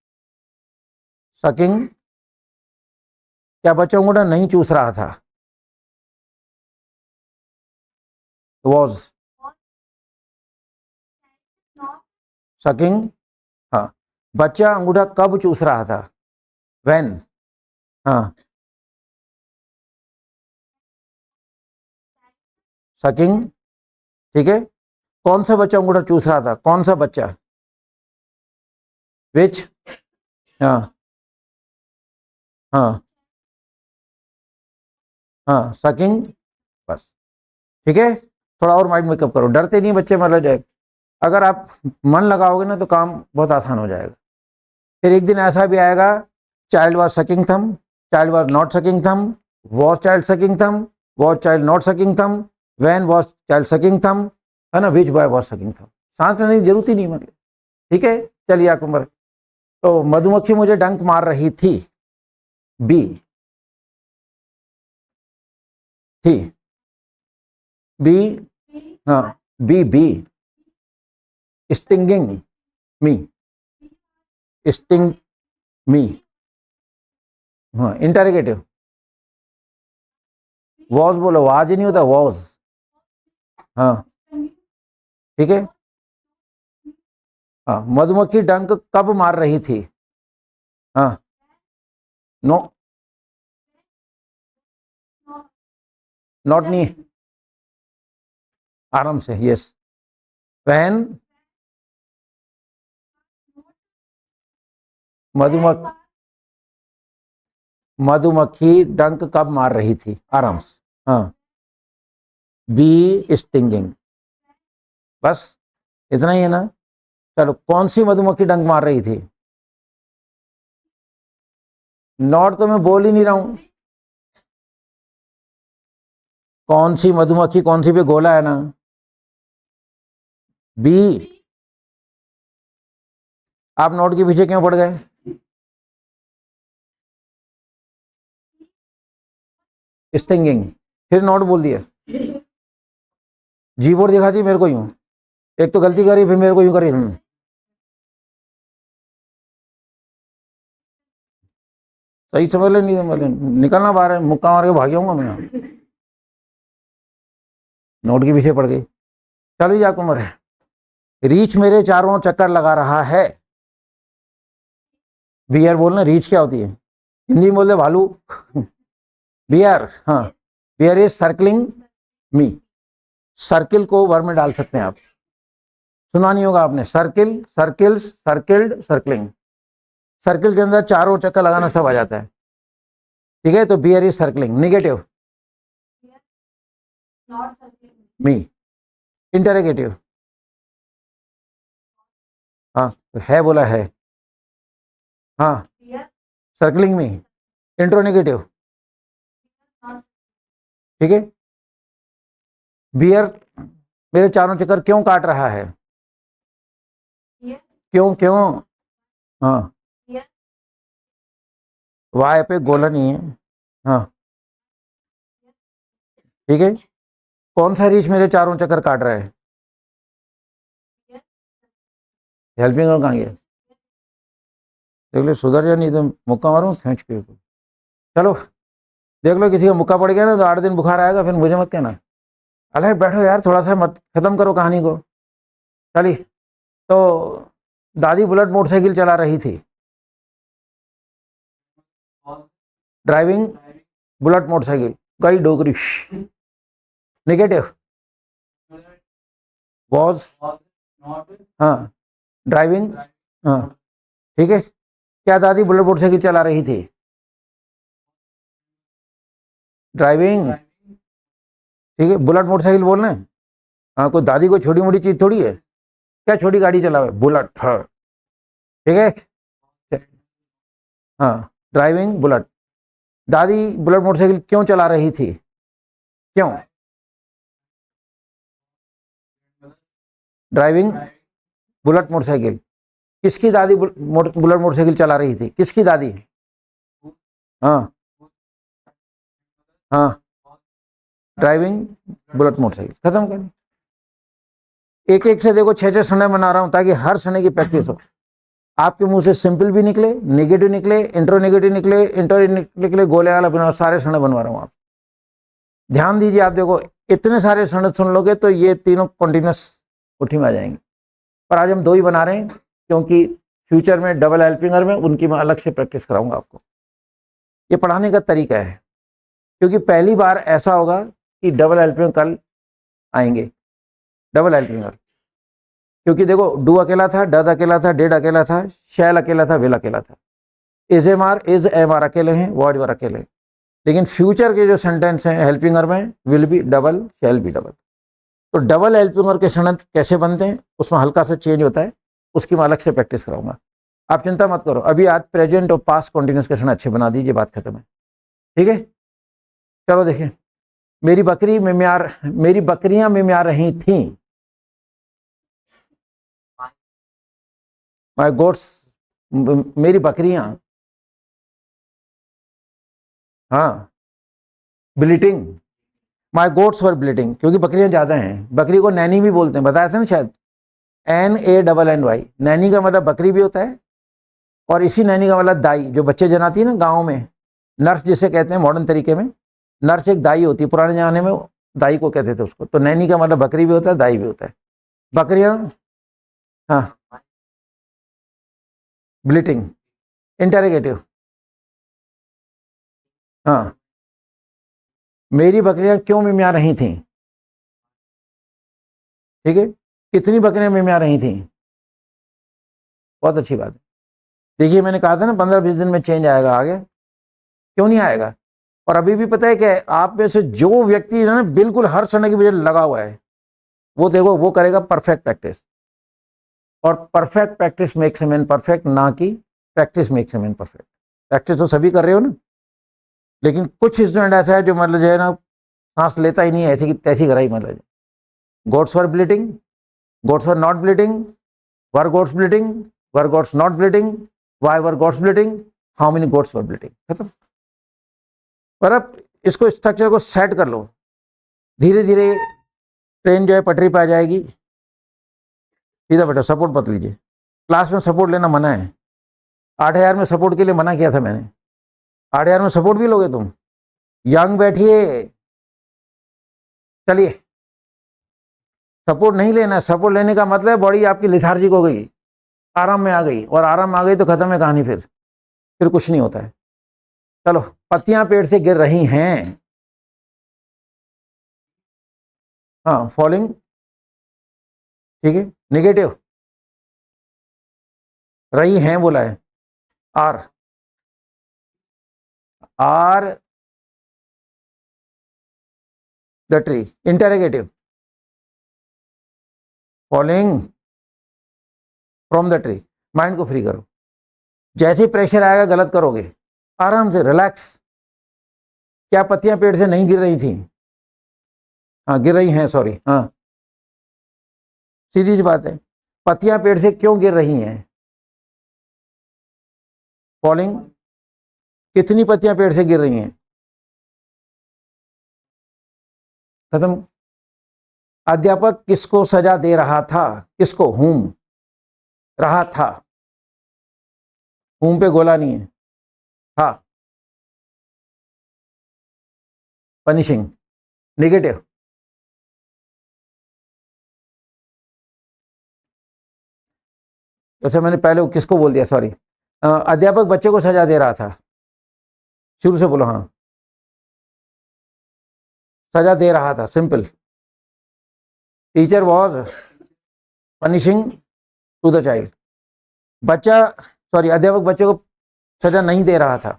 सकिंग। क्या बच्चा अंगूठा नहीं चूस रहा था? वॉज सकिंग, हाँ। बच्चा अंगूठा कब चूस रहा था? व्हेन, हाँ, सकिंग, ठीक है। कौन सा बच्चा अंगूठा चूस रहा था? कौन सा बच्चा? विच, हाँ, हाँ, हाँ, सकिंग, बस, ठीक है। थोड़ा और माइंड मेकअप करो, डरते नहीं बच्चे, मर जाए। अगर आप मन लगाओगे ना तो काम बहुत आसान हो जाएगा। फिर एक दिन ऐसा भी आएगा, चाइल्ड वॉज सकिंग थम, चाइल्ड वॉज नॉट सकिंग थम, वॉज चाइल्ड सकिंग थम, वॉज चाइल्ड नॉट सकिंग थम, व्हेन वॉज चाइल्ड सकिंग थम, है ना, विच बॉय वॉज सकिंग थम। सांस लेने की जरूरत ही नहीं, मतलब ठीक है, चलिए आपको मर, तो मधुमक्खी मुझे डंक मार रही थी, बी थी, बी, हाँ, बी स्टिंगिंग मी, स्टिंग मी, हाँ, इंटरोगेटिव, वॉज बोलो, वाज ही नहीं होता, वॉज, हाँ, ठीक है, हाँ, मधुमक्खी डंक कब मार रही थी, हाँ, नो, नॉट नहीं, आराम से, यस, वैन मधुमक्खी, मधुमक्खी डंक कब मार रही थी, आराम से, हाँ, बी स्टिंगिंग, बस इतना ही है ना। चलो, कौन सी मधुमक्खी डंक मार रही थी, नॉट तो मैं बोल ही नहीं रहा हूं, कौन सी मधुमक्खी, कौन सी पे गोला है ना, बी, आप नोट के पीछे क्यों पड़ गए, स्टिंगिंग, फिर नोट बोल दिया, जी बोर्ड दिखाती मेरे को यूं, एक तो गलती करी फिर मेरे को यूं करी, सही समझ ले, नहीं समझ ले, निकलना बाहर है, मुक्का मार के भाग जाऊंगा मैं, नोट के पीछे पड़ गई। चलो जी आपको मरे, रीछ मेरे चारों चक्कर लगा रहा है, बियर बोलना, रीछ क्या होती है, हिंदी में बोलते भालू, बियर, हाँ, bear is circling me, circle को वर्ड में डाल सकते हैं आप, सुना नहीं होगा आपने, circle, circles, circled, circling, circle के अंदर चारों चक्कर लगाना सब आ जाता है, ठीक है, तो bear is circling, negative, Not circling. Me, interrogative, हाँ, तो है बोला है, हाँ, Here. Circling me, intronegative, Not. ठीक है, बियर मेरे चारों चक्कर क्यों काट रहा है, Here. क्यों क्यों, हाँ, Here. वाई पे गोला नहीं है, हाँ, ठीक है, कौन सा रीछ मेरे चारों चक्कर काट रहा है, हेल्पिंग और कहाँ गया, देख लो सुधर या नहीं तो मुक्का मारूं खींच के, चलो देख लो, किसी का मुक्का पड़ गया ना तो 8 दिन बुखार आएगा, फिर मुझे मत कहना, अरे बैठो यार, थोड़ा सा मत खत्म करो कहानी को, चलिए, तो दादी बुलेट मोटरसाइकिल चला रही थी, ड्राइविंग बुलेट मोटरसाइकिल, गई डोगरी, नेगेटिव, वॉज, हाँ, ड्राइविंग, हाँ, ठीक है, क्या दादी बुलेट मोटरसाइकिल चला रही थी, ड्राइविंग, ठीक है, बुलेट मोटरसाइकिल बोलना है, हाँ, कोई दादी को छोटी मोटी चीज थोड़ी है, क्या छोटी गाड़ी चलावे, बुलेट, हाँ, ठीक है, हाँ, ड्राइविंग बुलेट, दादी बुलेट मोटरसाइकिल क्यों चला रही थी, क्यों, ड्राइविंग बुलेट मोटरसाइकिल, किसकी दादी बुलेट मोटरसाइकिल चला रही थी, किसकी दादी, हाँ, हाँ, ड्राइविंग बुलेट मोटरसाइकिल, खत्म कर, एक एक से देखो 6-6 सने बना रहा हूं ताकि हर सने की प्रैक्टिस हो, आपके मुंह से सिंपल भी निकले, नेगेटिव निकले, इंट्रो नेगेटिव निकले, इंटर निकले, गोले वाला बना, सारे सने बनवा रहा हूं आप, ध्यान दीजिए, आप देखो इतने सारे सने सुन लोगे तो ये तीनों कंटिन्यूस उठी में आ जाएंगे, पर आज हम 2 ही बना रहे हैं क्योंकि फ्यूचर में डबल हेल्पिंगर में उनकी मैं अलग से प्रैक्टिस कराऊंगा आपको, ये पढ़ाने का तरीका है, क्योंकि पहली बार ऐसा होगा कि डबल हेल्पिंग कल आएंगे, डबल हेल्पिंगर, क्योंकि देखो डू अकेला था, डज अकेला था, डेड अकेला था, शैल अकेला था, विल अकेला था, इज एम आर अकेले हैं, वॉज वर अकेले, लेकिन फ्यूचर के जो सेंटेंस हैं हेल्पिंगर में will be double, shall be double, तो डबल हेल्पिंगर के सेंटेंस कैसे बनते हैं उसमें हल्का सा चेंज होता है, उसकी मैं अलग से प्रैक्टिस कराऊंगा, आप चिंता मत करो, अभी आज प्रेजेंट और पास्ट कॉन्टिन्यूस के सेंटेंस अच्छे बना दीजिए, बात खत्म है, ठीक है, चलो देखिए, मेरी बकरियां मिम्यार रही थीं, माई गोट्स, मेरी बकरियां, हाँ, ब्लीटिंग, माई गोट्स वर ब्लीटिंग, क्योंकि बकरियां ज़्यादा हैं। बकरी को नैनी भी बोलते हैं, बताया था ना शायद, NANNY। नैनी का मतलब बकरी भी होता है, और इसी नैनी का मतलब दाई, जो बच्चे जनाती है ना गाँव में, नर्स जिसे कहते हैं मॉडर्न तरीके में। नर्स एक दाई होती है, पुराने ज़माने में दाई को कहते थे उसको। तो नैनी का मतलब बकरी भी होता है, दाई भी होता है। बकरियां, हाँ, ब्लीटिंग, इंटरोगेटिव, हाँ, मेरी बकरियां क्यों मिमिया रही थीं, ठीक है, कितनी बकरियां मिमिया रही थीं, बहुत अच्छी बात है। देखिए मैंने कहा था ना 15-20 दिन में चेंज आएगा, आ गया, क्यों नहीं आएगा। और अभी भी पता है कि आप में से जो व्यक्ति है ना बिल्कुल हर समय की वजह लगा हुआ है, वो देखो वो करेगा परफेक्ट प्रैक्टिस। और perfect practice makes a man perfect, ना कि practice makes a man perfect. Practice तो सभी कर रहे हो ना, लेकिन कुछ स्टूडेंट ऐसा है जो मतलब जो है ना सांस लेता ही नहीं है, ऐसी की तैसी कराई मतलब। Goats were bleeding, goats were not bleeding, were goats bleeding, were goats not bleeding, why were goats bleeding, how many goats were bleeding, खत्म। पर अब इसको स्ट्रक्चर को सेट कर लो, धीरे धीरे ट्रेन जो है पटरी पे आ जाएगी। सीधा बेटा सपोर्ट मत लीजिए, क्लास में सपोर्ट लेना मना है। 8,000 में सपोर्ट के लिए मना किया था मैंने। 8,000 में सपोर्ट भी लोगे तुम? यंग बैठिए, चलिए। सपोर्ट नहीं लेना, सपोर्ट लेने का मतलब बॉडी आपकी लिथार्जिक हो गई, आराम में आ गई, और आराम आ गई तो खत्म है कहानी, फिर कुछ नहीं होता है। चलो, पत्तियां पेड़ से गिर रही हैं, हाँ, फॉलिंग, ठीक है, निगेटिव, रही हैं बोला है, are, are the tree, interrogative, falling from the tree. Mind को फ्री करो, जैसे ही प्रेशर आएगा गलत करोगे, आराम से रिलैक्स। क्या पत्तियां पेड़ से नहीं गिर रही थी? हाँ गिर रही हैं, सॉरी, हाँ, सीधी सी बात है। पत्तियां पेड़ से क्यों गिर रही हैं? फॉलिंग। कितनी पत्तियां पेड़ से गिर रही हैं? खत्म। अध्यापक किसको सजा दे रहा था? किसको? हुम, रहा था, हुम पे गोला नहीं है, था, पनिशिंग, नेगेटिव। अच्छा मैंने पहले किसको बोल दिया, सॉरी। अध्यापक बच्चे को सजा दे रहा था, शुरू से बोलो, हाँ, सजा दे रहा था, simple. Teacher was punishing to the child. बच्चा, सॉरी, अध्यापक बच्चे को सजा नहीं दे रहा था।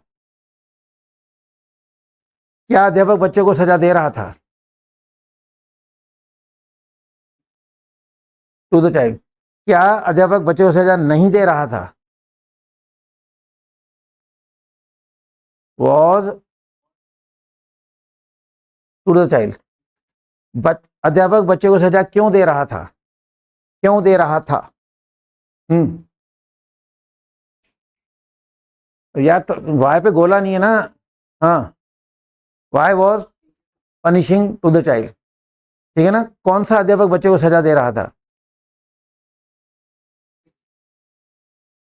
क्या अध्यापक बच्चे को सजा दे रहा था? To the child. क्या अध्यापक बच्चे को सजा नहीं दे रहा था? Was to the child. अध्यापक बच्चे को सजा क्यों दे रहा था? क्यों दे रहा था? यार तो वाई पे गोला नहीं है ना, हाँ, why was punishing to the child, ठीक है ना। कौन सा अध्यापक बच्चे को सजा दे रहा था?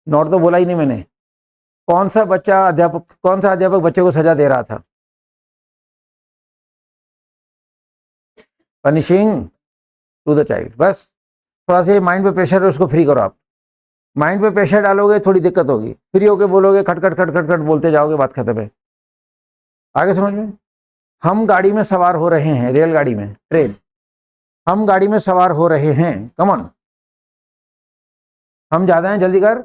नॉट तो बोला ही नहीं मैंने। कौन सा अध्यापक बच्चे को सजा दे रहा था? Punishing to the child. बस थोड़ा सा माइंड पे प्रेशर है, उसको फ्री करो आप। माइंड पे प्रेशर डालोगे थोड़ी दिक्कत होगी, फ्री होके बोलोगे, खटखट खटखट खट बोलते जाओगे, बात खत्म है। आगे समझ में? हम गाड़ी में सवार हो रहे हैं, रेलगाड़ी में, ट्रेन, हम गाड़ी में सवार हो रहे हैं, कम ऑन, हम ज्यादा हैं, जल्दी कर,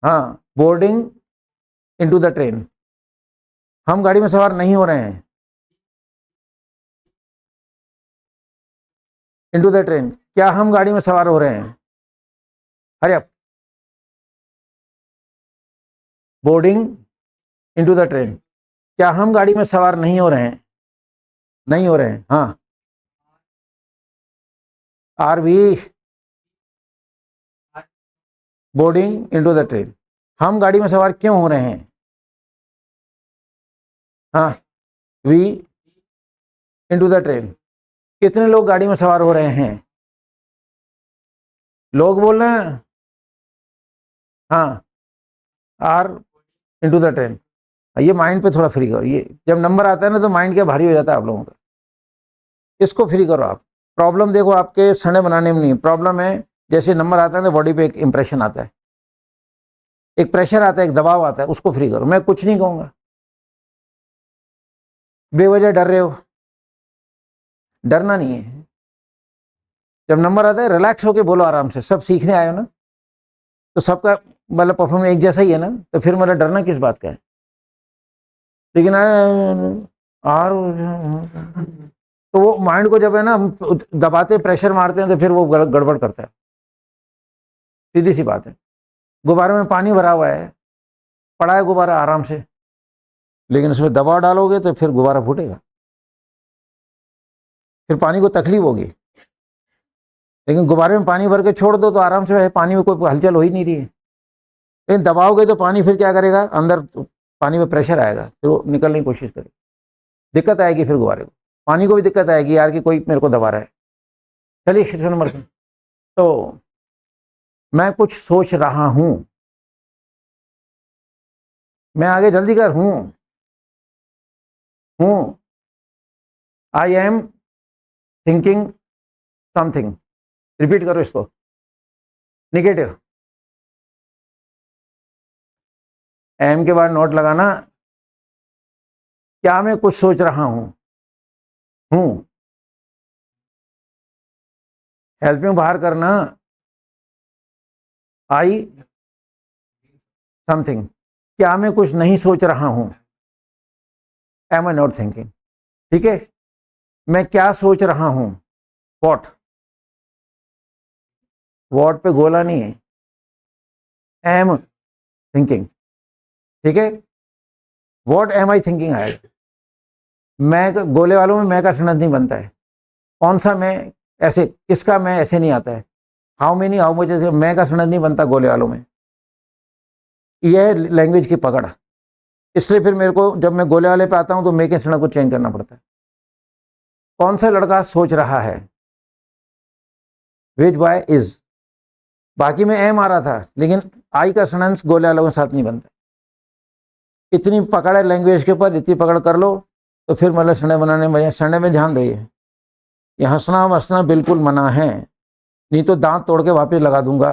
हाँ, बोर्डिंग इनटू द ट्रेन। हम गाड़ी में सवार नहीं हो रहे हैं, इनटू द ट्रेन। क्या हम गाड़ी में सवार हो रहे हैं? अरे अब बोर्डिंग इनटू द ट्रेन। क्या हम गाड़ी में सवार नहीं हो रहे हैं? नहीं हो रहे हैं, हाँ, are we boarding into the train. हम गाड़ी में सवार क्यों हो रहे हैं? हाँ, वी इनटू द ट्रेन। कितने लोग गाड़ी में सवार हो रहे हैं? लोग बोल रहे हैं। हाँ, आर इनटू द ट्रेन। ये माइंड पे थोड़ा फ्री करो। ये जब नंबर आता है ना तो माइंड क्या भारी हो जाता है आप लोगों का। इसको फ्री करो आप। प्रॉब्लम देखो आपके सने बनाने में नहीं, प्रॉब्लम है जैसे नंबर आता है ना बॉडी पे एक इंप्रेशन आता है, एक प्रेशर आता है, एक दबाव आता है, उसको फ्री करो। मैं कुछ नहीं कहूँगा। बेवजह डर रहे हो, डरना नहीं है। जब नंबर आता है रिलैक्स होके बोलो आराम से। सब सीखने आए हो ना, तो सबका मतलब परफॉर्मेंस एक जैसा ही है ना, तो फिर मतलब डरना किस बात का है? लेकिन और तो वो माइंड को जब है ना हम दबाते प्रेशर मारते हैं तो फिर वो गड़बड़ करता है। सीधी सी बात है। गुब्बारे में पानी भरा हुआ है, पड़ा है गुब्बारा आराम से, लेकिन उसमें दबाव डालोगे तो फिर गुब्बारा फूटेगा, फिर पानी को तकलीफ होगी। लेकिन गुब्बारे में पानी भर के छोड़ दो तो आराम से है, पानी में कोई हलचल हो ही नहीं रही है। लेकिन दबाओगे तो पानी फिर क्या करेगा, अंदर पानी में प्रेशर आएगा, फिर वो निकलने की कोशिश करेगी, दिक्कत आएगी। फिर गुब्बारे को, पानी को भी दिक्कत आएगी यार कि कोई मेरे को दबा रहा है। चलिए क्वेश्चन नंबर 3। तो मैं कुछ सोच रहा हूं, मैं आगे जल्दी कर हूं I am thinking something. Repeat करो इसको। निगेटिव, एम के बाद नोट लगाना। क्या मैं कुछ सोच रहा हूं हेल्पिंग बाहर करना, आई समथिंग। क्या मैं कुछ नहीं सोच रहा हूं, एम आई नॉट थिंकिंग। ठीक है, मैं क्या सोच रहा हूं, वॉट पे गोला नहीं है, एम थिंकिंग। ठीक है, वॉट एम आई थिंकिंग आएगा। मैं गोले वालों में मैं का सेंटेंस नहीं बनता है। कौन सा मैं, ऐसे किसका मैं ऐसे नहीं आता है। हाउ मेनी, हाउ मच, मैं का सेंटेंस नहीं बनता गोले वालों में। यह है लैंग्वेज की पकड़। इसलिए फिर मेरे को जब मैं गोले वाले पे आता हूं तो मैं के सेंटेंस को चेंज करना पड़ता है। कौन सा लड़का सोच रहा है, विच बॉय इज। बाकी में एम आ रहा था, लेकिन आई का सेंटेंस गोले वालों के साथ नहीं बनता। इतनी पकड़ है लैंग्वेज के ऊपर, इतनी पकड़ कर लो तो फिर मतलब सने बनाने में, सने में ध्यान रहिए। ये हंसना वसना बिल्कुल मना है, नहीं तो दांत तोड़ के वापस लगा दूंगा,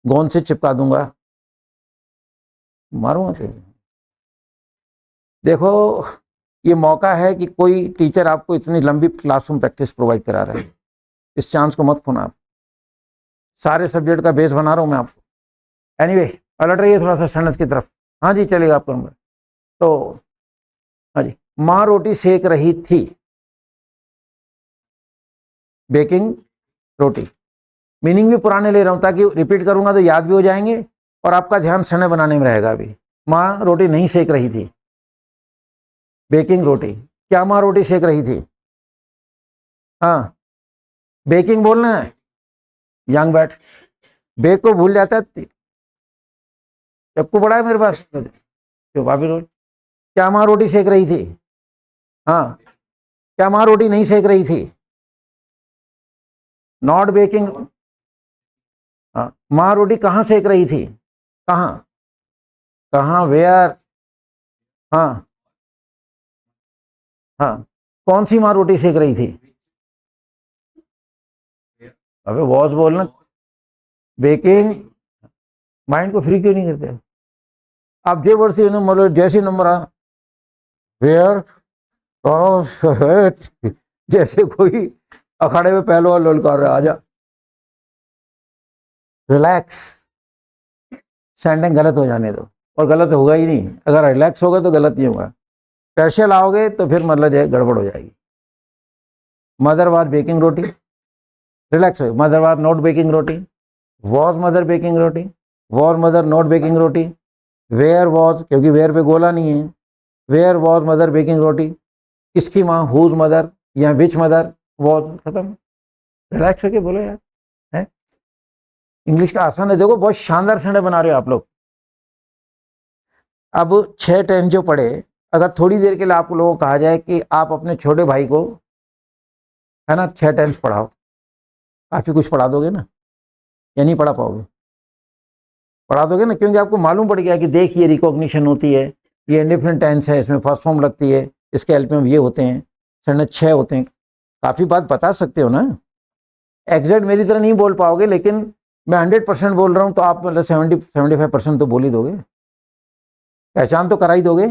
गोंद से चिपका दूंगा, मारूंगा तो। देखो ये मौका है कि कोई टीचर आपको इतनी लंबी क्लासरूम प्रैक्टिस प्रोवाइड करा रहा है, इस चांस को मत खोना आप। सारे सब्जेक्ट का बेस बना रहा हूं मैं आपको। एनीवे अलर्ट रहिए थोड़ा सा सेंटेंस की तरफ। हाँ जी चलेगा आपका नंबर। तो हाँ जी, माँ रोटी सेक रही थी, बेकिंग रोटी। मीनिंग भी पुराने ले रहा हूं ताकि रिपीट करूंगा तो याद भी हो जाएंगे और आपका ध्यान सने बनाने में रहेगा। अभी माँ रोटी नहीं सेक रही थी, बेकिंग रोटी। क्या माँ रोटी सेक रही थी? हाँ, बेकिंग बोलना है। यंग बैठ, बेक को भूल जाता है। चप्पू पड़ा है मेरे पास, तो भाभी रोटी। क्या माँ रोटी सेक रही थी? हाँ, क्या माँ रोटी नहीं सेक रही थी? Not baking. हाँ, माँ रोटी कहाँ सेक रही थी? कहाँ, कहाँ, वेयर। हाँ हाँ, कौन सी माँ रोटी सेक रही थी? अबे वॉज बोलना। बेकिंग। माइंड को फ्री क्यों नहीं करते आप? जे वर्ड से मतलब जैसे नंबर आ, वेयर, जैसे कोई अखाड़े में पहलवान ललकार रहा, आजा। रिलैक्स, सेंडिंग गलत हो जाने दो, और गलत होगा ही नहीं। अगर रिलैक्स होगा तो गलत नहीं होगा। प्रेशर लाओगे तो फिर मतलब जो गड़बड़ हो जाएगी। Mother was baking roti, relax हो। Mother was not baking roti, was mother baking roti, was mother not baking roti, where was, क्योंकि वेयर पे गोला नहीं है, where was mother baking roti. किसकी माँ, हुज मदर या विच मदर वॉज, खत्म। रिलैक्स होके बोलो यार, है इंग्लिश का आसान है, देखो बहुत शानदार संडे बना रहे हो आप लोग। अब 6 टेंस जो पढ़े, अगर थोड़ी देर के लिए आप लोगों को कहा जाए कि आप अपने छोटे भाई को, है ना, 6 टेंस पढ़ाओ, काफी कुछ पढ़ा दोगे ना, या नहीं पढ़ा पाओगे? पढ़ा दोगे ना, क्योंकि आपको मालूम पड़ गया कि देख ये रिकॉग्निशन होती है, ये इंडिफरेंट टेंस है, इसमें फर्स्ट फॉर्म लगती है, इसके हेल्प में ये होते हैं, संडे 6 होते हैं। काफी बात बता सकते हो ना। एग्जैक्ट मेरी तरह नहीं बोल पाओगे, लेकिन मैं 100% बोल रहा हूँ तो आप मतलब 70-75% तो बोल ही दोगे। पहचान तो करा ही दोगे,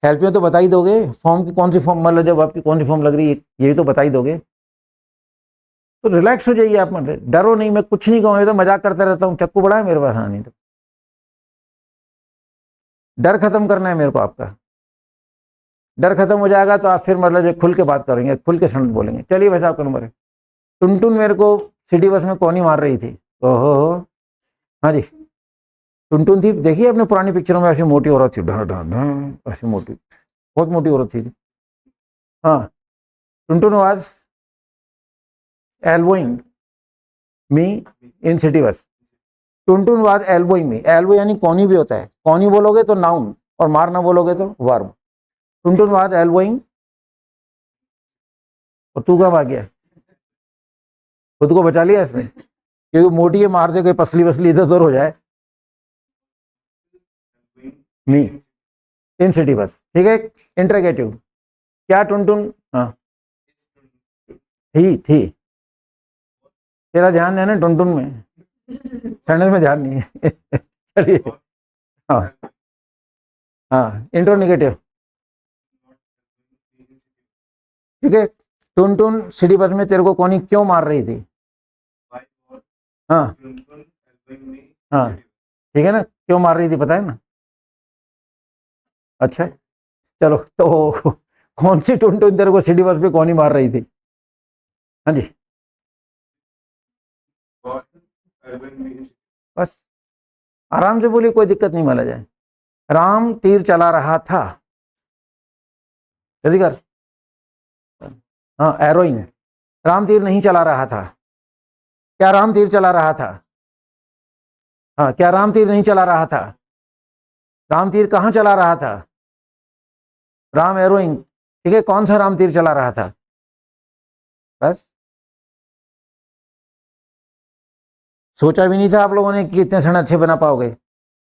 हेल्प में तो बता ही दोगे, फॉर्म की कौन सी फॉर्म, मतलब जब आपकी कौन सी फॉर्म लग रही है ये तो बता ही दोगे। तो रिलैक्स हो जाइए आप, मतलब डरो नहीं, मैं कुछ नहीं कहूँगा, तो मजाक करता रहता हूँ, चक्कू बड़ा है मेरे पास, हाँ नहीं तो डर खत्म करना है मेरे को आपका। डर खत्म हो जाएगा तो आप फिर मतलब खुल के बात करेंगे, खुल के शब्द बोलेंगे। चलिए भाई साहब, नंबर है। टुनटुन मेरे को सिटी बस में कौन ही मार रही थी? ओहो हो, हाँ जी, टुनटुन थी, देखिए अपने पुरानी पिक्चरों में ऐसी मोटी औरत थी, ढा ढा ढा, ऐसी मोटी, बहुत मोटी औरत थी। हाँ, Tuntun was elbowing me in city bus. Tuntun was elbowing me, elbow यानी कौनी भी होता है, कौनी बोलोगे तो नाउन और मारना बोलोगे तो वर्ब। टुनटुन वाज एल्बोइंग, और तू कब आ गया? खुद को बचा लिया इसने, क्योंकि मोटी है मार दे, कोई पसली वसली इधर उधर हो जाए। मी इन सिटी बस, ठीक है। इंटरगेटिव, क्या टुनटुन, हाँ थी, तेरा ध्यान है ना टुनटुन में, चैनल में ध्यान नहीं है। चलिए, हाँ हाँ, इंट्रोनिगेटिव, ठीक है। टुनटुन सिटी बस में तेरे को कौनी क्यों मार रही थी? हाँ हाँ, ठीक है ना, क्यों मार रही थी पता है ना? अच्छा, चलो तो कौन सी टुनटुन तेरे को सिटी बस पे कौन ही मार रही थी? हाँ जी, बस आराम से बोलिए, कोई दिक्कत नहीं माना जाए। राम तीर चला रहा था, जल्दी कर। हाँ, एरोइंग, राम तीर नहीं चला रहा था। क्या राम तीर चला रहा था? हाँ, क्या राम तीर नहीं चला रहा था? राम तीर कहाँ चला रहा था? राम एरोइंग, ठीक है, कौन सा राम तीर चला रहा था? बस, सोचा भी नहीं था आप लोगों ने कि इतने क्षण अच्छे बना पाओगे।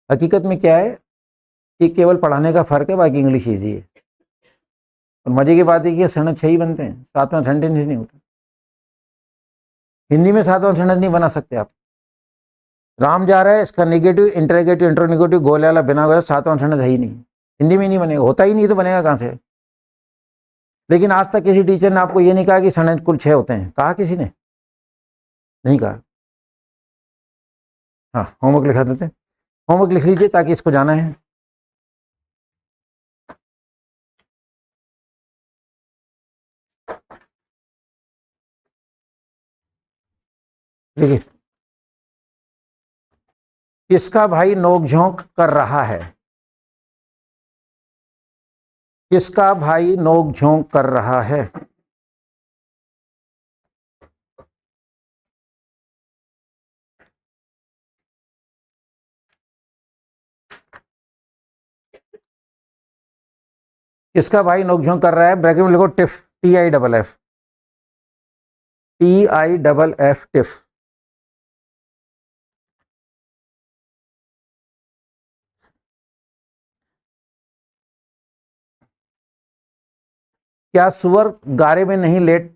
हकीकत में क्या है कि केवल पढ़ाने का फर्क है, बाकी इंग्लिश ईजी है। और मजे की बात है कि क्षण 6 ही बनते हैं, 7वां सेंटेंस ही नहीं होता। हिंदी में 7वां सेंटेंस नहीं बना सकते आप। राम जा रहा है, इसका नेगेटिव, इंटरगेटिव, इंट्रोनिगेटिव, गोले वाला बिना गोले 7वां सेंटेंस है ही नहीं, हिंदी में नहीं बनेगा, होता ही नहीं तो बनेगा कहाँ से? लेकिन आज तक किसी टीचर ने आपको ये नहीं कहा कि सेंटेंस कुल 6 होते हैं, कहा किसी ने? नहीं कहा। हाँ, होमवर्क लिखा देते, होमवर्क लिख लीजिए ताकि इसको जाना है। देखिए, किसका भाई नोकझोंक कर रहा है? किसका भाई नोकझोंक कर रहा है? किसका भाई नोकझोंक कर रहा है? ब्रैकेट में लिखो टिफ, TIFF, TIFF, टिफ। क्या सुअर गारे में नहीं लेट,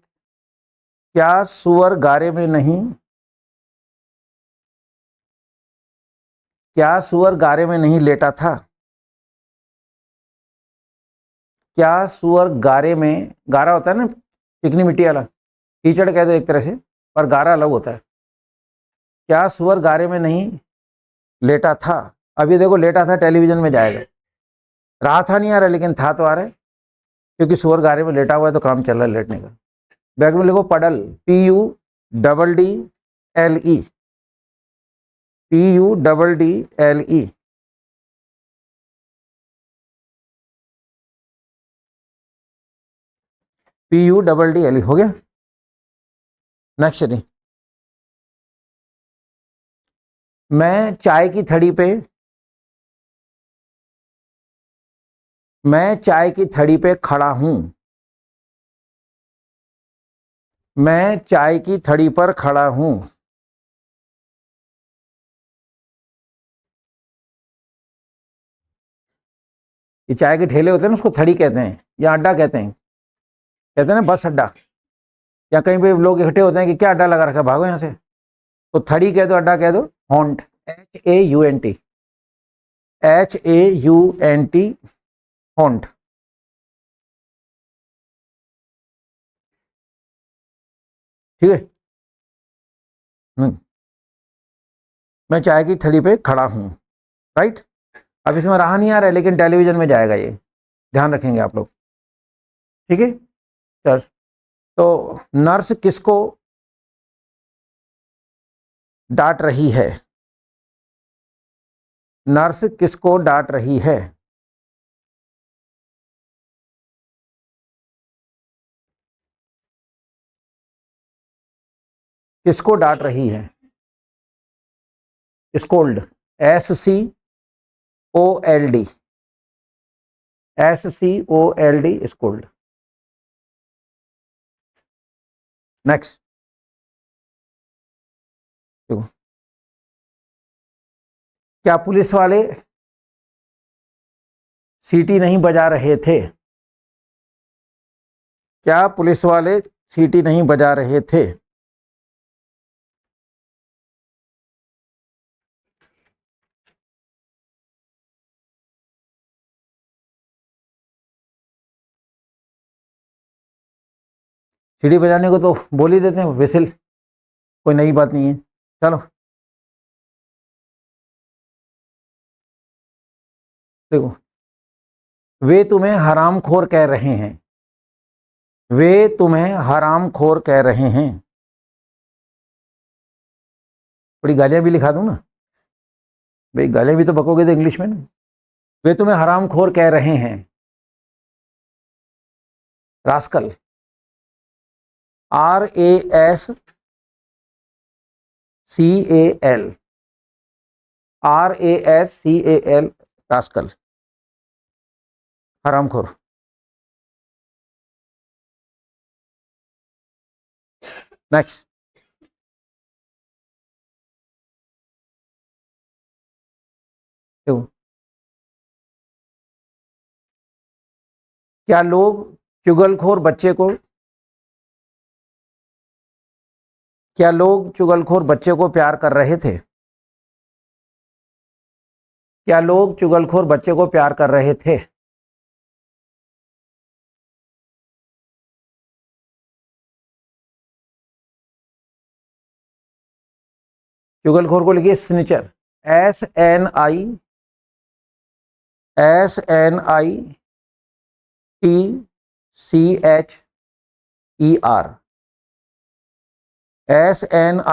क्या सुअर गारे में नहीं, क्या सुअर गारे में नहीं लेटा था? क्या सुअर गारे में, गारा होता है ना चिकनी मिट्टी वाला, कीचड़ कह दो एक तरह से, पर गारा अलग होता है। क्या सुअर गारे में नहीं लेटा था? अभी देखो, लेटा था टेलीविजन में जाएगा, रहा था नहीं आ रहा, लेकिन था तो आ रहा है, क्योंकि सुअर गारे में लेटा हुआ है तो काम चल रहा है लेटने का। बैग में लिखो पडल, PUDDLE, PUDDLE। PUDDLE हो गया। नेक्स्ट नहीं, मैं चाय की थड़ी पे खड़ा हूं। मैं चाय की थड़ी पर खड़ा हूं। ये चाय के ठेले होते हैं ना, उसको थड़ी कहते हैं या अड्डा कहते हैं। कहते हैं ना बस अड्डा, या कहीं पे लोग इकट्ठे होते हैं कि क्या अड्डा लगा रखा है, भागो यहाँ से। तो थड़ी कह दो, अड्डा कह दो, हॉन्ट, HAUNT, HAUNT, हॉन्ट। ठीक है। मैं चाय की थड़ी पे खड़ा हूं, राइट। अब इसमें रहा नहीं आ रहा है, लेकिन टेलीविजन में जाएगा ये, ध्यान रखेंगे आप लोग। ठीक है सर। तो नर्स किसको डांट रही है? नर्स किसको डांट रही है? किसको डांट रही है? Scold, SCOLD, SCOLD, scold. Next, देखो, क्या पुलिस वाले सीटी नहीं बजा रहे थे? क्या पुलिस वाले सीटी नहीं बजा रहे थे? सीटी बजाने को तो बोल ही देते हैं, विसिल, कोई नई बात नहीं है। चलो देखो, वे तुम्हें हरामखोर कह रहे हैं। वे तुम्हें हरामखोर कह रहे हैं। थोड़ी गालियां भी लिखा दूं ना भाई, गालियां भी तो बकोगे तो इंग्लिश में ना। वे तुम्हें हरामखोर कह रहे हैं, रास्कल, RASCAL, RASCAL, रास्कल, हरामखोर। नेक्स्ट, क्या लोग चुगलखोर बच्चे को क्या लोग चुगलखोर बच्चे को प्यार कर रहे थे? क्या लोग चुगलखोर बच्चे को प्यार कर रहे थे? चुगलखोर को लिखिए स्निचर, SNITCHER, SNITCHER,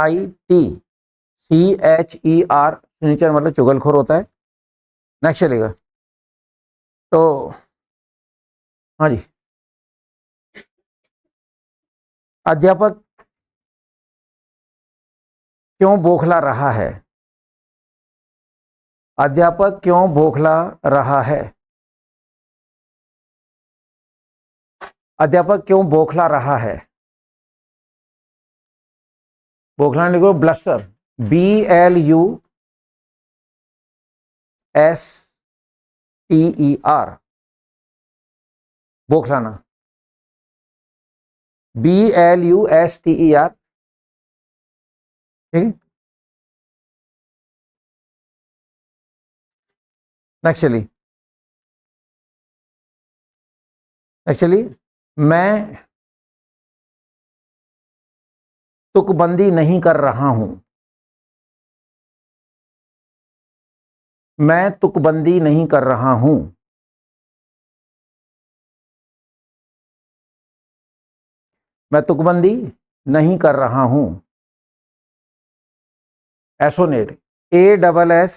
स्निचर मतलब चुगलखोर होता है। नेक्स्ट चलेगा। तो हाँ जी, अध्यापक क्यों बौखला रहा है? अध्यापक क्यों बौखला रहा है? अध्यापक क्यों बौखला रहा है? बौखला लिखो, ब्लस्टर, BLUSTER, बौखलाना, BLUSTER। ठीक, एक्चुअली मैं तुकबंदी नहीं कर रहा हूं। मैं तुकबंदी नहीं कर रहा हूं। मैं तुकबंदी नहीं कर रहा हूं। एसोनेट, ASSONATE,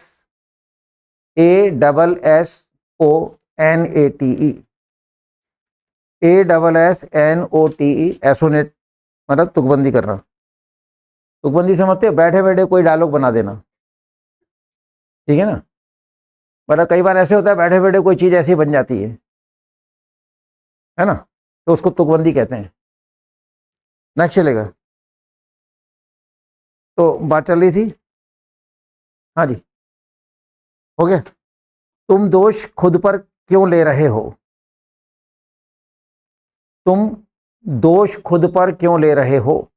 ASSNOTE, एसोनेट मतलब तुकबंदी करना। तुकबंदी समझते हो? बैठे बैठे कोई डायलॉग बना देना। ठीक है ना। मतलब कई बार ऐसे होता है बैठे बैठे कोई चीज़ ऐसी बन जाती है ना, तो उसको तुकबंदी कहते हैं। नेक्स्ट चलेगा। तो बात चल रही थी, हाँ जी, हो गया। तुम दोष खुद पर क्यों ले रहे हो? तुम दोष खुद पर क्यों ले रहे हो?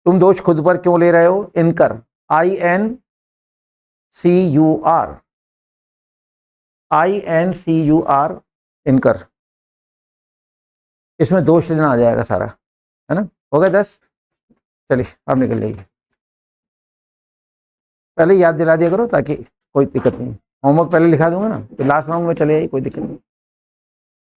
तुम दोष खुद पर क्यों ले रहे हो? इनकर, INCUR, INCUR, इनकर। इसमें दोष लेना आ जाएगा सारा, है ना। हो गया 10। चलिए अब निकल जाइए। पहले याद दिला दिया करो ताकि कोई दिक्कत नहीं। होमवर्क पहले लिखा दूंगा ना, तो लास्ट राउंड में चले जाइए, कोई दिक्कत नहीं।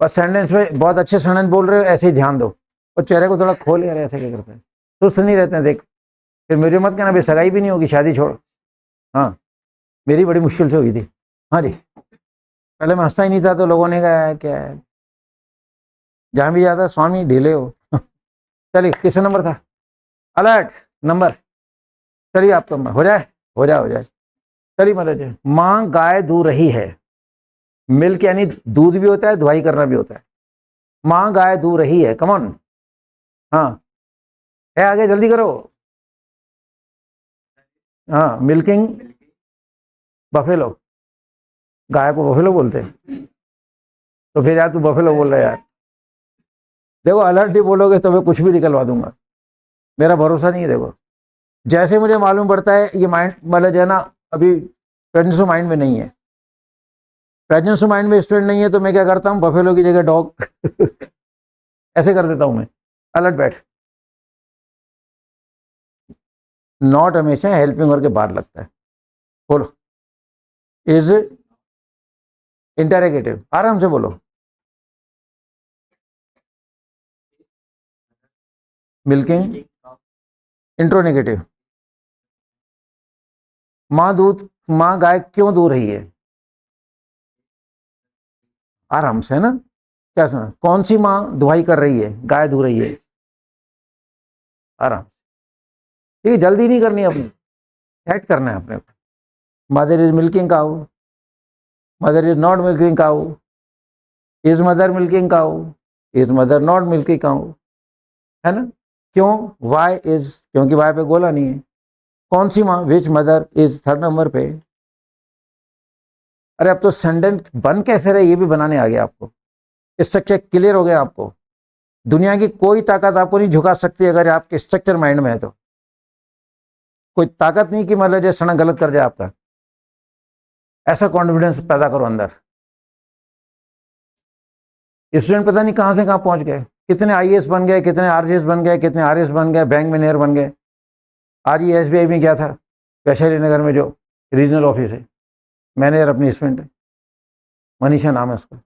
बस सेंटेंस में बहुत अच्छे सेंटेंस बोल रहे हो, ऐसे ही ध्यान दो, और चेहरे को थोड़ा खोल यार, ऐसे क्या करते हैं, सुस्त नहीं रहते हैं। देख फिर मुझे मत कहना भाई सगाई भी नहीं होगी, शादी छोड़। हाँ, मेरी बड़ी मुश्किल से हुई थी। हाँ जी, पहले मैं हंसता ही नहीं था, तो लोगों ने कहा क्या है, जहाँ भी जाता स्वामी ढीले हो। चलिए किस नंबर था? Alert number. चलिए आपका हो जाए, हो जाए, हो जाए। चलिए मतलब माँ गाय दूह रही है। मिल्क यानी दूध भी होता है, धुआई करना भी होता है। माँ गाय दूह रही है, कम ऑन। हाँ है, आगे जल्दी करो। हाँ, मिल्किंग बफेलो। गाय को बफेलो बोलते हैं, तो फिर यार तू बफेलो बोल रहा है यार। देखो अलर्ट ही बोलोगे तो मैं कुछ भी निकलवा दूंगा, मेरा भरोसा नहीं है। देखो जैसे मुझे मालूम पड़ता है ये माइंड मतलब जो है ना, अभी प्रेजेंस ऑफ माइंड में नहीं है। प्रेजेंस ऑफ माइंड में स्टूडेंट नहीं है तो मैं क्या करता हूँ, बफेलो की जगह डॉग ऐसे कर देता हूँ मैं। अलर्ट बैठ। नॉट हमेशा हेल्पिंग वर्ग के बाद लगता है। बोलो, इज इंटरोगेटिव, आराम से बोलो। मिल्किंग इंट्रोनेगेटिव। माँ गाय क्यों दूह रही है? आराम से, है ना। क्या सुना, कौन सी माँ दुहाई कर रही है, गाय दूह रही है। आराम, ठीक है, जल्दी नहीं करनी अपनी, सेट करना है अपने को। Mother is milking cow, mother is not milking cow, is mother milking cow, is mother not milking cow, है ना। क्यों? वाई इज, क्योंकि वाई पे गोला नहीं है। कौन सी माँ, विच मदर इज थर्ड नंबर पे। अरे अब तो सेंटेंस बन कैसे रहे ये भी बनाने आ गया आपको, स्ट्रक्चर क्लियर हो गया आपको। दुनिया की कोई ताकत आपको नहीं झुका सकती अगर आपके स्ट्रक्चर माइंड में है तो। कोई ताकत नहीं कि मतलब जैसे सड़क गलत कर जाए आपका। ऐसा कॉन्फिडेंस पैदा करो अंदर। स्टूडेंट पता नहीं कहां से कहां पहुंच गए, कितने IAS बन गए, कितने RJS बन गए, कितने RS बन गए, बैंक मैनेजर बन गए। आज ही SBI में गया था, वैशाली नगर में जो रीजनल ऑफिस है, मैनेजर अपनी स्टूडेंट है, मनीषा नाम है उसका।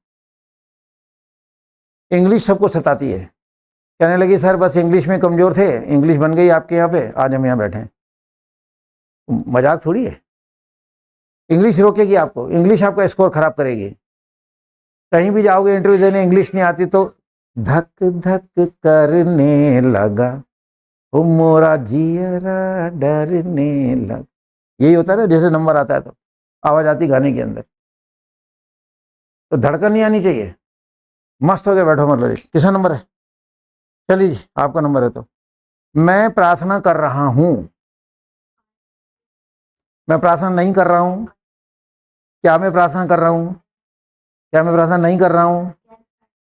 इंग्लिश सबको सताती है, कहने लगी सर बस इंग्लिश में कमजोर थे, इंग्लिश बन गई आपके यहाँ पे, आज हम यहाँ बैठे हैं। मजाक थोड़ी है। इंग्लिश रोकेगी आपको, इंग्लिश आपका स्कोर खराब करेगी। कहीं भी जाओगे इंटरव्यू देने, इंग्लिश नहीं आती तो धक धक करने लगा, ओ मोरा जियरा डरने लगा, यही होता है ना। जैसे नंबर आता है तो आवाज आती गाने के अंदर, तो धड़कन नहीं आनी चाहिए। मस्त हो गया, बैठो मतलब जी। किसका नंबर है? चलिए जी आपका नंबर है। तो मैं प्रार्थना कर रहा हूं, मैं प्रार्थना नहीं कर रहा हूं। क्या मैं प्रार्थना कर रहा हूं? क्या मैं प्रार्थना नहीं कर रहा हूं?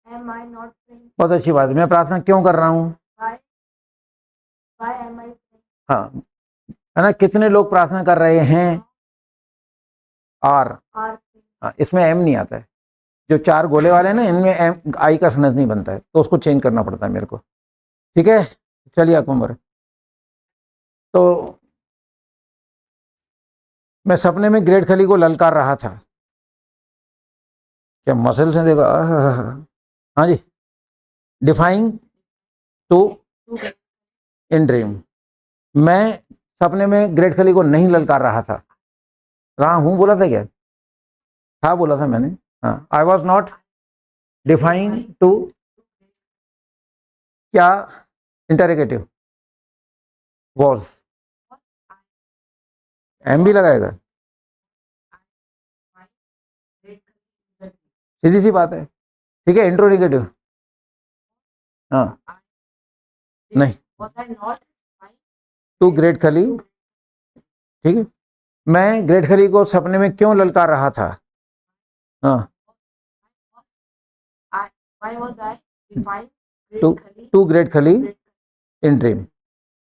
Am I not praying? बहुत अच्छी बात है। मैं प्रार्थना क्यों कर रहा हूं? Why? Why am I praying? हाँ, है ना। कितने लोग प्रार्थना कर रहे हैं? आर। Are praying. हाँ, इसमें एम नहीं आता है। जो चार गोले वाले हैं ना, इनमें एम आई का सेंटेंस नहीं बनता है, तो उसको चेंज करना पड़ता है मेरे को। ठीक है, चलिए अकबर। तो मैं सपने में ग्रेट खली को ललकार रहा था। क्या मसल्स हैं देखो, हाँ जी। Defying to in dream. मैं सपने में ग्रेट खली को नहीं ललकार रहा हूं बोला था क्या? था बोला था मैंने। हाँ, I was not defying to क्या इंटरोगेटिव वॉज, एम भी लगाएगा, सीधी सी बात है, ठीक है। इंट्रोगेटिव, हाँ नहीं, टू ग्रेट खली, ठीक है। मैं ग्रेट खली को सपने में क्यों ललकार रहा था, हाँ, टू ग्रेट खली इन ड्रीम।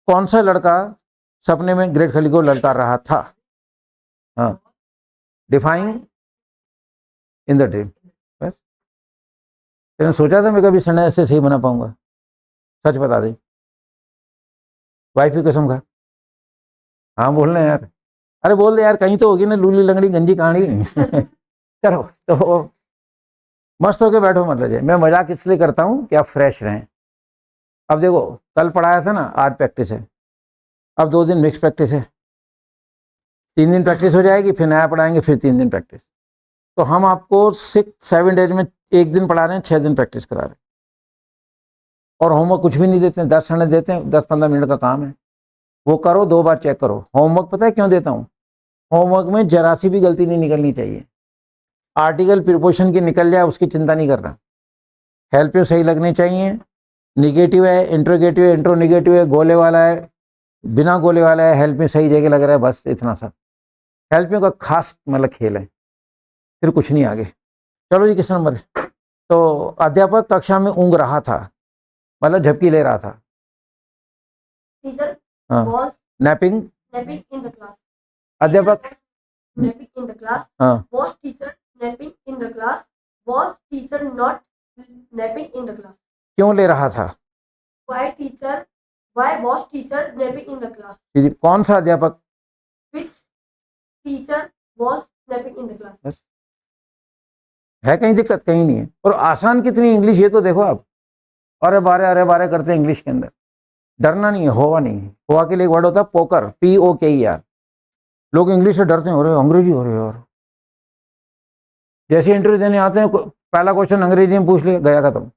कौन सा लड़का सपने में ग्रेट खली को ललकार रहा था, हाँ, डिफाइंग इन द ड्रीम। बस, तेने सोचा था मैं कभी सेंटेंस से सही बना पाऊंगा? सच बता दे, वाइफ की कसम खा। हाँ बोलना यार, अरे बोल दे यार, कहीं तो होगी ना लूली लंगड़ी गंजी कहानी। करो तो मस्त होके बैठो, मतलब है मैं मजाक इसलिए करता हूँ कि आप फ्रेश रहें। अब देखो, कल पढ़ाया था ना, आज प्रैक्टिस है, अब 2 दिन मिक्स प्रैक्टिस है, 3 दिन प्रैक्टिस हो जाएगी, फिर नया पढ़ाएंगे, फिर 3 दिन प्रैक्टिस। तो हम आपको 6-7 डेज में 1 दिन पढ़ा रहे हैं, 6 दिन प्रैक्टिस करा रहे हैं। और होमवर्क कुछ भी नहीं देते हैं, 10 मिनट देते हैं, 10-15 मिनट का काम है, वो करो, 2 बार चेक करो। होमवर्क पता है क्यों देता हूँ? होमवर्क में जरा सी भी गलती नहीं निकलनी चाहिए। आर्टिकल प्रीपोजिशन की निकल जाए उसकी चिंता नहीं करना, हेल्प यू सही लगने चाहिए, निगेटिव है, इंट्रोगेटिव है, इंट्रो निगेटिव है, गोले वाला है, बिना गोले वाला है, हेल्प में सही जगह लग रहा है, बस इतना सा। हेल्प में का खास मतलब खेल है, फिर कुछ नहीं आगे। चलो जी, किस नंबर? तो अध्यापक कक्षा में ऊँग रहा था, मतलब झपकी ले रहा था, Teacher हाँ, was napping, napping in the class. अध्यापक, Napping in the class. हाँ, Was teacher napping in the class? Was teacher not napping in the class? क्यों ले रहा था, Why was teacher napping in the class? कौन सा अध्यापक, Which teacher was napping in the class? बस। है कहीं दिक्कत? कहीं नहीं है। और आसान कितनी इंग्लिश, ये तो देखो आप, अरे बारे करते हैं इंग्लिश के अंदर। डरना नहीं है, होवा नहीं है। होवा के लिए एक वर्ड होता है पोकर, POKER। लोग इंग्लिश से डरते हैं, अरे अंग्रेजी, अरे यार। जैसे इंटरव्यू देने आते हैं, पहला क्वेश्चन अंग्रेजी में पूछ लिया, गया खत्म,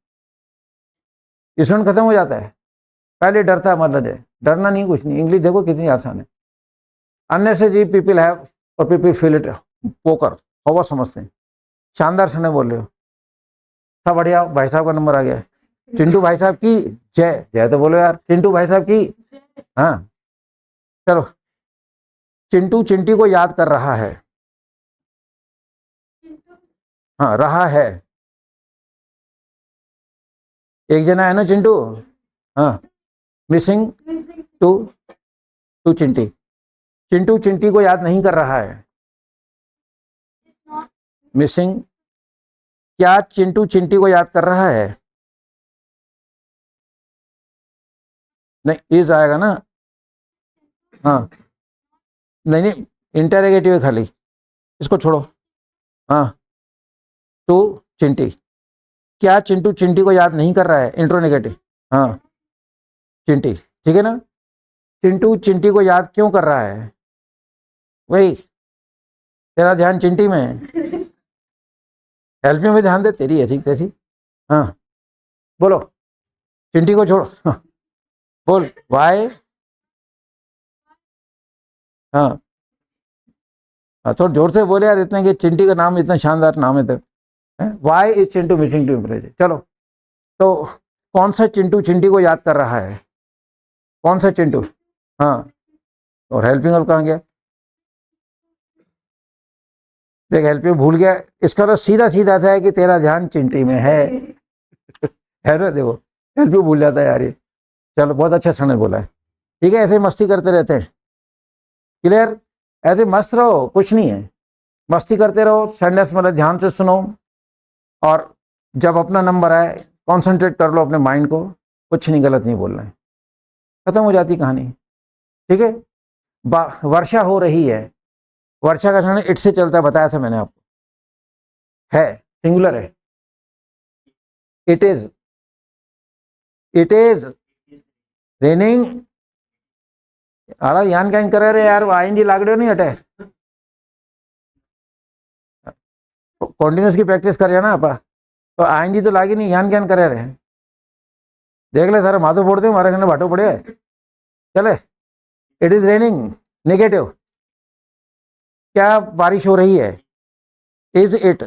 स्टूडेंट खत्म हो जाता है। पहले डरता है, मतलब है डरना नहीं, कुछ नहीं। इंग्लिश देखो कितनी आसान है। अननेसेसरी पीपल हैव और पीपल फील इट पोकर, होवा समझते हैं। शानदार समय बोल रहे हो, सब बढ़िया। भाई साहब का नंबर आ गया है, चिंटू भाई साहब की जय। जय तो बोलो यार, चिंटू भाई साहब की। हाँ चलो, चिंटू चिंटी को याद कर रहा है, हाँ रहा है, एक जना है ना चिंटू, हाँ, मिसिंग टू, टू चिंटी। चिंटू चिंटी को याद नहीं कर रहा है, मिसिंग। क्या चिंटू चिंटी को याद कर रहा है? नहीं, इज आएगा ना, हाँ, नहीं नहीं, इंटरोगेटिव है खाली, इसको छोड़ो। हाँ, टू चिंटी। क्या चिंटू चिंटी को याद नहीं कर रहा है? इंट्रोनेगेटिव, हाँ, चिंटी, ठीक है ना। चिंटू चिंटी को याद क्यों कर रहा है? वही, तेरा ध्यान चिंटी में है, हेल्प में भी ध्यान दे, तेरी है ठीक तैसी। हाँ बोलो, चिंटी को छोड़ो। हाँ, बोल वाई, हाँ हाँ, थोड़ा जोर से बोले यार, इतने कि चिंटी का नाम इतना शानदार नाम है तेरा। Why is Chintu missing to impress. चलो, तो कौन सा चिंटू चिंटी को याद कर रहा है? कौन सा चिंटू? हाँ, और हेल्पिंग हेल्प कहाँ गया? देख, हेल्पिंग भूल गया, इसका तो सीधा सीधा सा है कि तेरा ध्यान चिंटी में है। है ना, देखो हेल्पिंग भूल जाता है यार ये। चलो, बहुत अच्छा समय बोला है, ठीक है। ऐसे ही मस्ती करते रहते हैं, क्लियर? ऐसे मस्त रहो, कुछ नहीं है, मस्ती करते रहो, सेंटेंस मतलब ध्यान से सुनो, और जब अपना नंबर आए कंसंट्रेट कर लो अपने माइंड को, कुछ नहीं, गलत नहीं बोलना है, खत्म हो जाती कहानी, ठीक है। वर्षा हो रही है, वर्षा का क्षण इट से चलता है, बताया था मैंने आपको, है सिंगुलर है, इट इज रेनिंग। अरे यान क्या करे रे यार, आईएनजी लागड़ो नहीं हटे, कॉन्टिन्यूस की प्रैक्टिस कर ना आप, तो आईएनजी तो लागी नहीं, यान क्या करे रहे। देख ले सारा माथो फोड़ते हमारे घर भाटो पड़े है। चले, इट इज रेनिंग, नेगेटिव, क्या बारिश हो रही है? इज इट,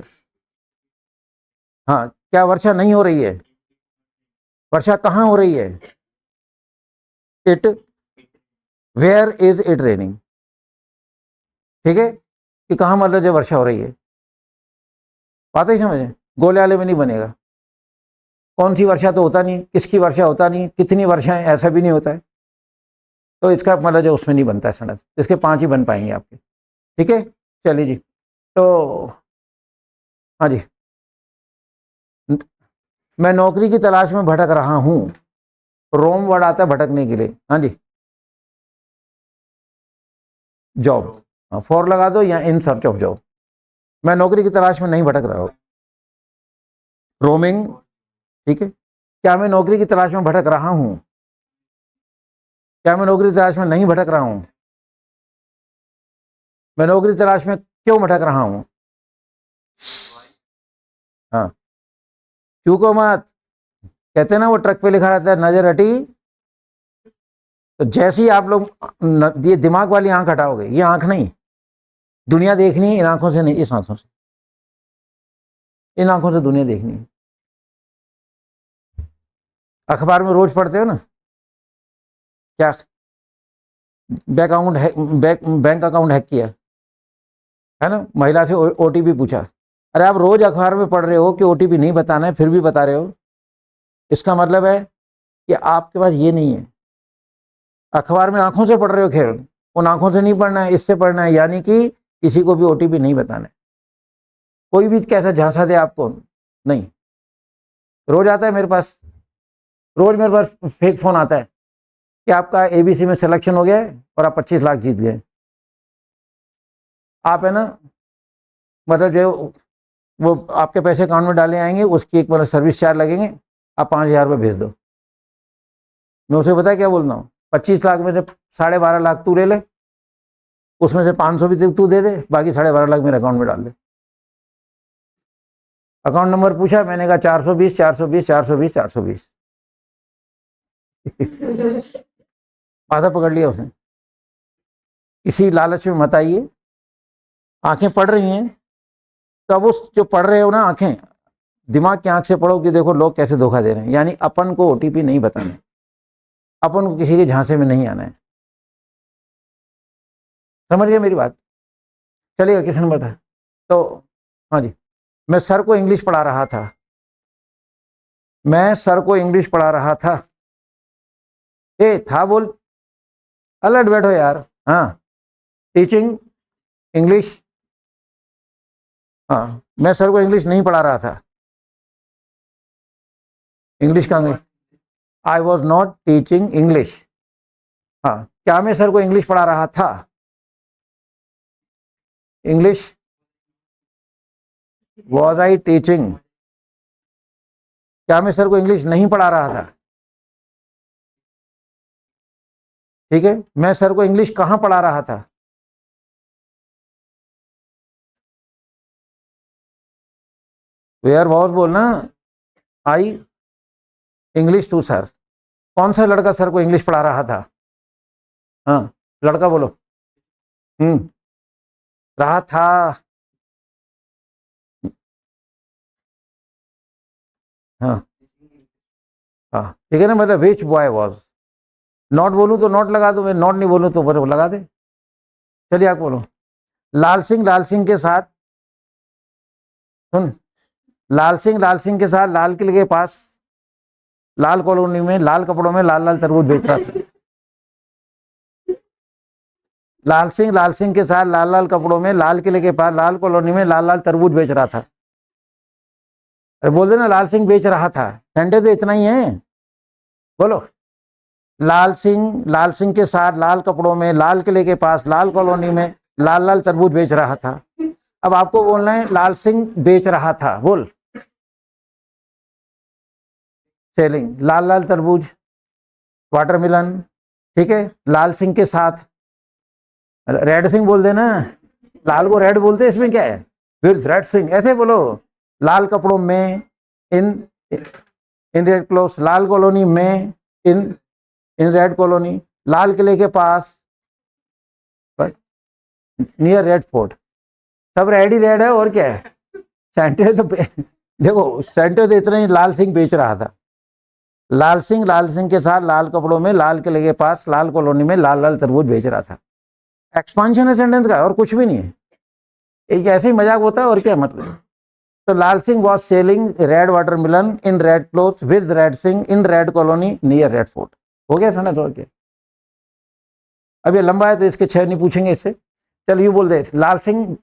हाँ, क्या वर्षा नहीं हो रही है? वर्षा कहाँ हो रही है? It, where is it raining, ठीक है, कि कहाँ मतलब जो वर्षा हो रही है। बात ही समझे, गोले वाले में नहीं बनेगा। कौन सी वर्षा तो होता नहीं, किसकी वर्षा होता नहीं, कितनी वर्षाएं ऐसा भी नहीं होता है, तो इसका मतलब जो उसमें नहीं बनता है सेंटेंस। इसके 5 ही बन पाएंगे आपके, ठीक है। चलिए जी, तो हाँ जी, मैं नौकरी की तलाश में भटक रहा हूँ। रोम वर्ड आता है भटकने के लिए। हाँ जी, जॉब, फॉर लगा दो या इन सर्च ऑफ जॉब। मैं नौकरी की तलाश में नहीं भटक रहा हूँ, रोमिंग, ठीक है। क्या मैं नौकरी की तलाश में भटक रहा हूँ? क्या मैं नौकरी की तलाश में नहीं भटक रहा हूँ? मैं नौकरी की तलाश में क्यों भटक रहा हूँ? हाँ, चूको मत, कहते हैं ना वो ट्रक पे लिखा रहता है नजर हटी, तो जैसे ही आप लोग ये दिमाग वाली आंख हटाओगे, ये आंख नहीं, दुनिया देखनी है इन आंखों से नहीं, इस आंखों से, इन आंखों से दुनिया देखनी है। अखबार में रोज पढ़ते हो ना, क्या बैंक अकाउंट हैक किया है ना, महिला से ओटीपी पूछा। अरे आप रोज अखबार में पढ़ रहे हो कि ओटीपी नहीं बताना है, फिर भी बता रहे हो, इसका मतलब है कि आपके पास ये नहीं है। अखबार में आंखों से पढ़ रहे हो, खेल उन आंखों से नहीं पढ़ना है, इससे पढ़ना है, यानी कि किसी को भी ओटीपी नहीं बताना है। कोई भी कैसा झांसा दे आपको नहीं। रोज आता है मेरे पास, रोज मेरे पास फेक फोन आता है कि आपका एबीसी में सिलेक्शन हो गया है और आप 25 लाख जीत गए। आप है ना, मतलब जो वो आपके पैसे अकाउंट में डाले आएंगे, उसकी एक मतलब सर्विस चार्ज लगेंगे, आप 5,000 रुपये भेज दो। मैं उसे पता है क्या बोलता हूँ, 25 लाख में से 12.5 लाख तू ले ले, उसमें से 500 भी तू दे दे, बाकी 12.5 लाख मेरे अकाउंट में डाल दे। अकाउंट नंबर पूछा, मैंने कहा 420 420 420 420। आधा पकड़ लिया उसने। इसी लालच में मत आइए। आंखें पढ़ रही हैं, तो अब उस जो पढ़ रहे हो ना आंखें, दिमाग की आंख से पढ़ो कि देखो लोग कैसे धोखा दे रहे हैं। यानी अपन को ओटीपी नहीं बताना, अपन को किसी के झांसे में नहीं आना है। समझ गए मेरी बात? चलिएगा, किस नंबर था? तो हाँ जी, मैं सर को इंग्लिश पढ़ा रहा था। मैं सर को इंग्लिश पढ़ा रहा था। ए था बोल, अलर्ट बैठो यार। हाँ, टीचिंग इंग्लिश। हाँ, मैं सर को इंग्लिश नहीं पढ़ा रहा था। इंग्लिश कहाँ गई? आई वॉज नॉट टीचिंग इंग्लिश। हाँ, क्या मैं सर को इंग्लिश पढ़ा रहा था? English, was I teaching? क्या मैं सर को इंग्लिश नहीं पढ़ा रहा था? ठीक है, मैं सर को इंग्लिश कहाँ पढ़ा रहा था? वेयर वॉज बोलना, आई इंग्लिश टू सर। कौन सा लड़का सर को इंग्लिश पढ़ा रहा था? हाँ, लड़का बोलो। रहा था। हाँ हाँ, ठीक है ना, मतलब विच बॉय वॉज। नॉट बोलूं तो नॉट लगा दो, मैं नॉट नहीं बोलूं तो बराबर लगा दे। चलिए आप बोलो। लाल सिंह के साथ, सुन, लाल सिंह के साथ लाल किले के पास, लाल कॉलोनी में लाल कपड़ों में लाल लाल तरबूज बेच रहा था। लाल सिंह के साथ लाल लाल कपड़ों में लाल किले के पास लाल कॉलोनी में लाल लाल तरबूज बेच रहा था। अरे बोल देना लाल सिंह बेच रहा था, घंटे तो इतना ही है। बोलो, लाल सिंह के साथ लाल कपड़ों में लाल किले के पास लाल कॉलोनी में लाल लाल तरबूज बेच रहा था। अब आपको बोलना है लाल सिंह बेच रहा था, बोल। सेलिंग, लाल लाल तरबूज, वाटरमेलन, ठीक है। लाल सिंह के साथ, रेड सिंह बोल देना, लाल को रेड बोलते हैं, इसमें क्या है, फिर रेड सिंह ऐसे बोलो। लाल कपड़ों में, इन इन रेड क्लोथ, लाल कॉलोनी में, इन रेड कॉलोनी, लाल किले के पास, नियर रेड फोर्ट। सब रेड ही रेड है और क्या है। सेंटर तो देखो सेंटर तो इतना ही लाल सिंह बेच रहा था। लाल सिंह के साथ लाल कपड़ों में लाल किले के पास लाल कॉलोनी में लाल लाल तरबूज बेच रहा था। एक्सपांशन है सेंटेंस का और कुछ भी नहीं है, एक ऐसे ही मजाक होता है और क्या मतलब। तो Lal Singh was selling red watermelon in red cloth with red Singh in red colony near red fort. हो गया था ना। तो क्या अब ये लंबा है तो इसके 6 नहीं पूछेंगे इससे। चल यू बोल दे, लाल सिंह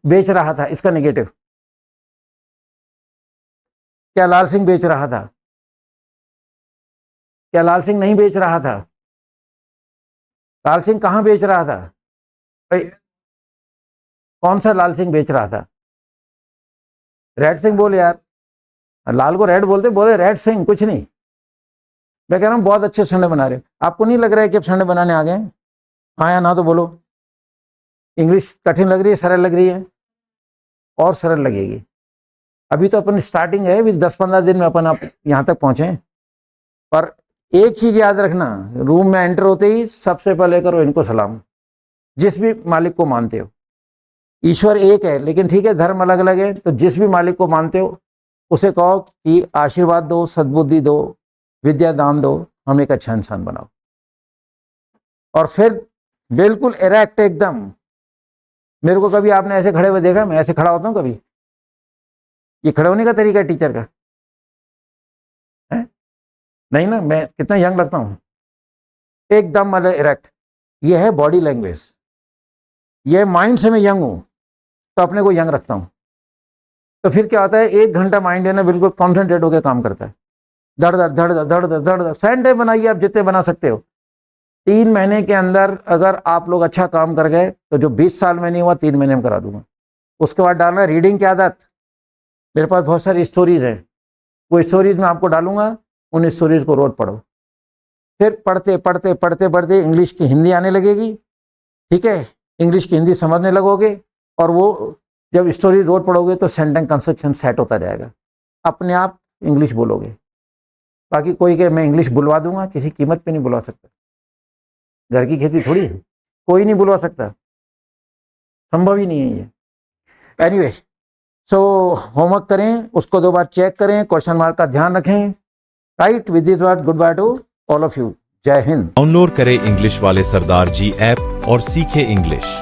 बेच रहा था, इसका नेगेटिव। क्या लाल सिंह बेच रहा था? क्या लाल सिंह नहीं बेच रहा था? लाल सिंह कहां बेच रहा था भाई? कौन सा लाल सिंह बेच रहा था? रेड सिंह बोल यार, लाल को रेड बोलते, बोले रेड सिंह, कुछ नहीं। मैं कह रहा हूँ बहुत अच्छे संडे बना रहे हो। आपको नहीं लग रहा है कि अब संडे बनाने आ गए? हाँ या ना तो बोलो। इंग्लिश कठिन लग रही है, सरल लग रही है? और सरल लगेगी। अभी तो अपन स्टार्टिंग है, अभी 10-15 दिन में अपन आप यहाँ तक पहुँचे। पर एक चीज याद रखना, रूम में एंटर होते ही सबसे पहले करो इनको सलाम, जिस भी मालिक को मानते हो। ईश्वर एक है लेकिन ठीक है धर्म अलग अलग है, तो जिस भी मालिक को मानते हो उसे कहो कि आशीर्वाद दो, सद्बुद्धि दो, विद्या दान दो, हम एक अच्छा इंसान बनाओ। और फिर बिल्कुल इरेक्ट एकदम। मेरे को कभी आपने ऐसे खड़े हुए देखा? मैं ऐसे खड़ा होता हूँ कभी? ये खड़े होने का तरीका है टीचर का है? नहीं ना। मैं कितना यंग लगता हूँ, एकदम मतलब इरेक्ट। ये है बॉडी लैंग्वेज। ये माइंड से मैं यंग हूँ तो अपने को यंग रखता हूँ। तो फिर क्या होता है, 1 घंटा माइंड है ना बिल्कुल कॉन्सेंट्रेट होकर काम करता है। धड़ धड़ धड़ धड़ धड़ धड़ धड़ धड़। सेंटे बनाइए आप जितने बना सकते हो। 3 महीने के अंदर अगर आप लोग अच्छा काम कर गए तो जो 20 साल में नहीं हुआ 3 महीने में करा दूंगा। उसके बाद डालना रीडिंग की आदत। मेरे पास बहुत सारी स्टोरीज हैं, वो स्टोरीज में आपको डालूंगा, उन स्टोरीज को रोज पढ़ो। फिर पढ़ते पढ़ते पढ़ते पढ़ते इंग्लिश की हिंदी आने लगेगी। ठीक है, इंग्लिश की हिंदी समझने लगोगे और वो जब स्टोरी रोज पढ़ोगे तो सेंटेंस कंस्ट्रक्शन सेट होता जाएगा, अपने आप इंग्लिश बोलोगे। बाकी कोई कहे मैं इंग्लिश बुलवा दूंगा, किसी कीमत पे नहीं बुलवा सकता। घर की खेती थोड़ी है, कोई नहीं बुलवा सकता, संभव ही नहीं है ये। एनीवे, सो होमवर्क करें, उसको 2 बार चेक करें, क्वेश्चन मार्क का ध्यान रखें। Right, with this word good by two all of you. जय हिंद। डाउनलोड करें इंग्लिश वाले सरदार जी ऐप और सीखें इंग्लिश।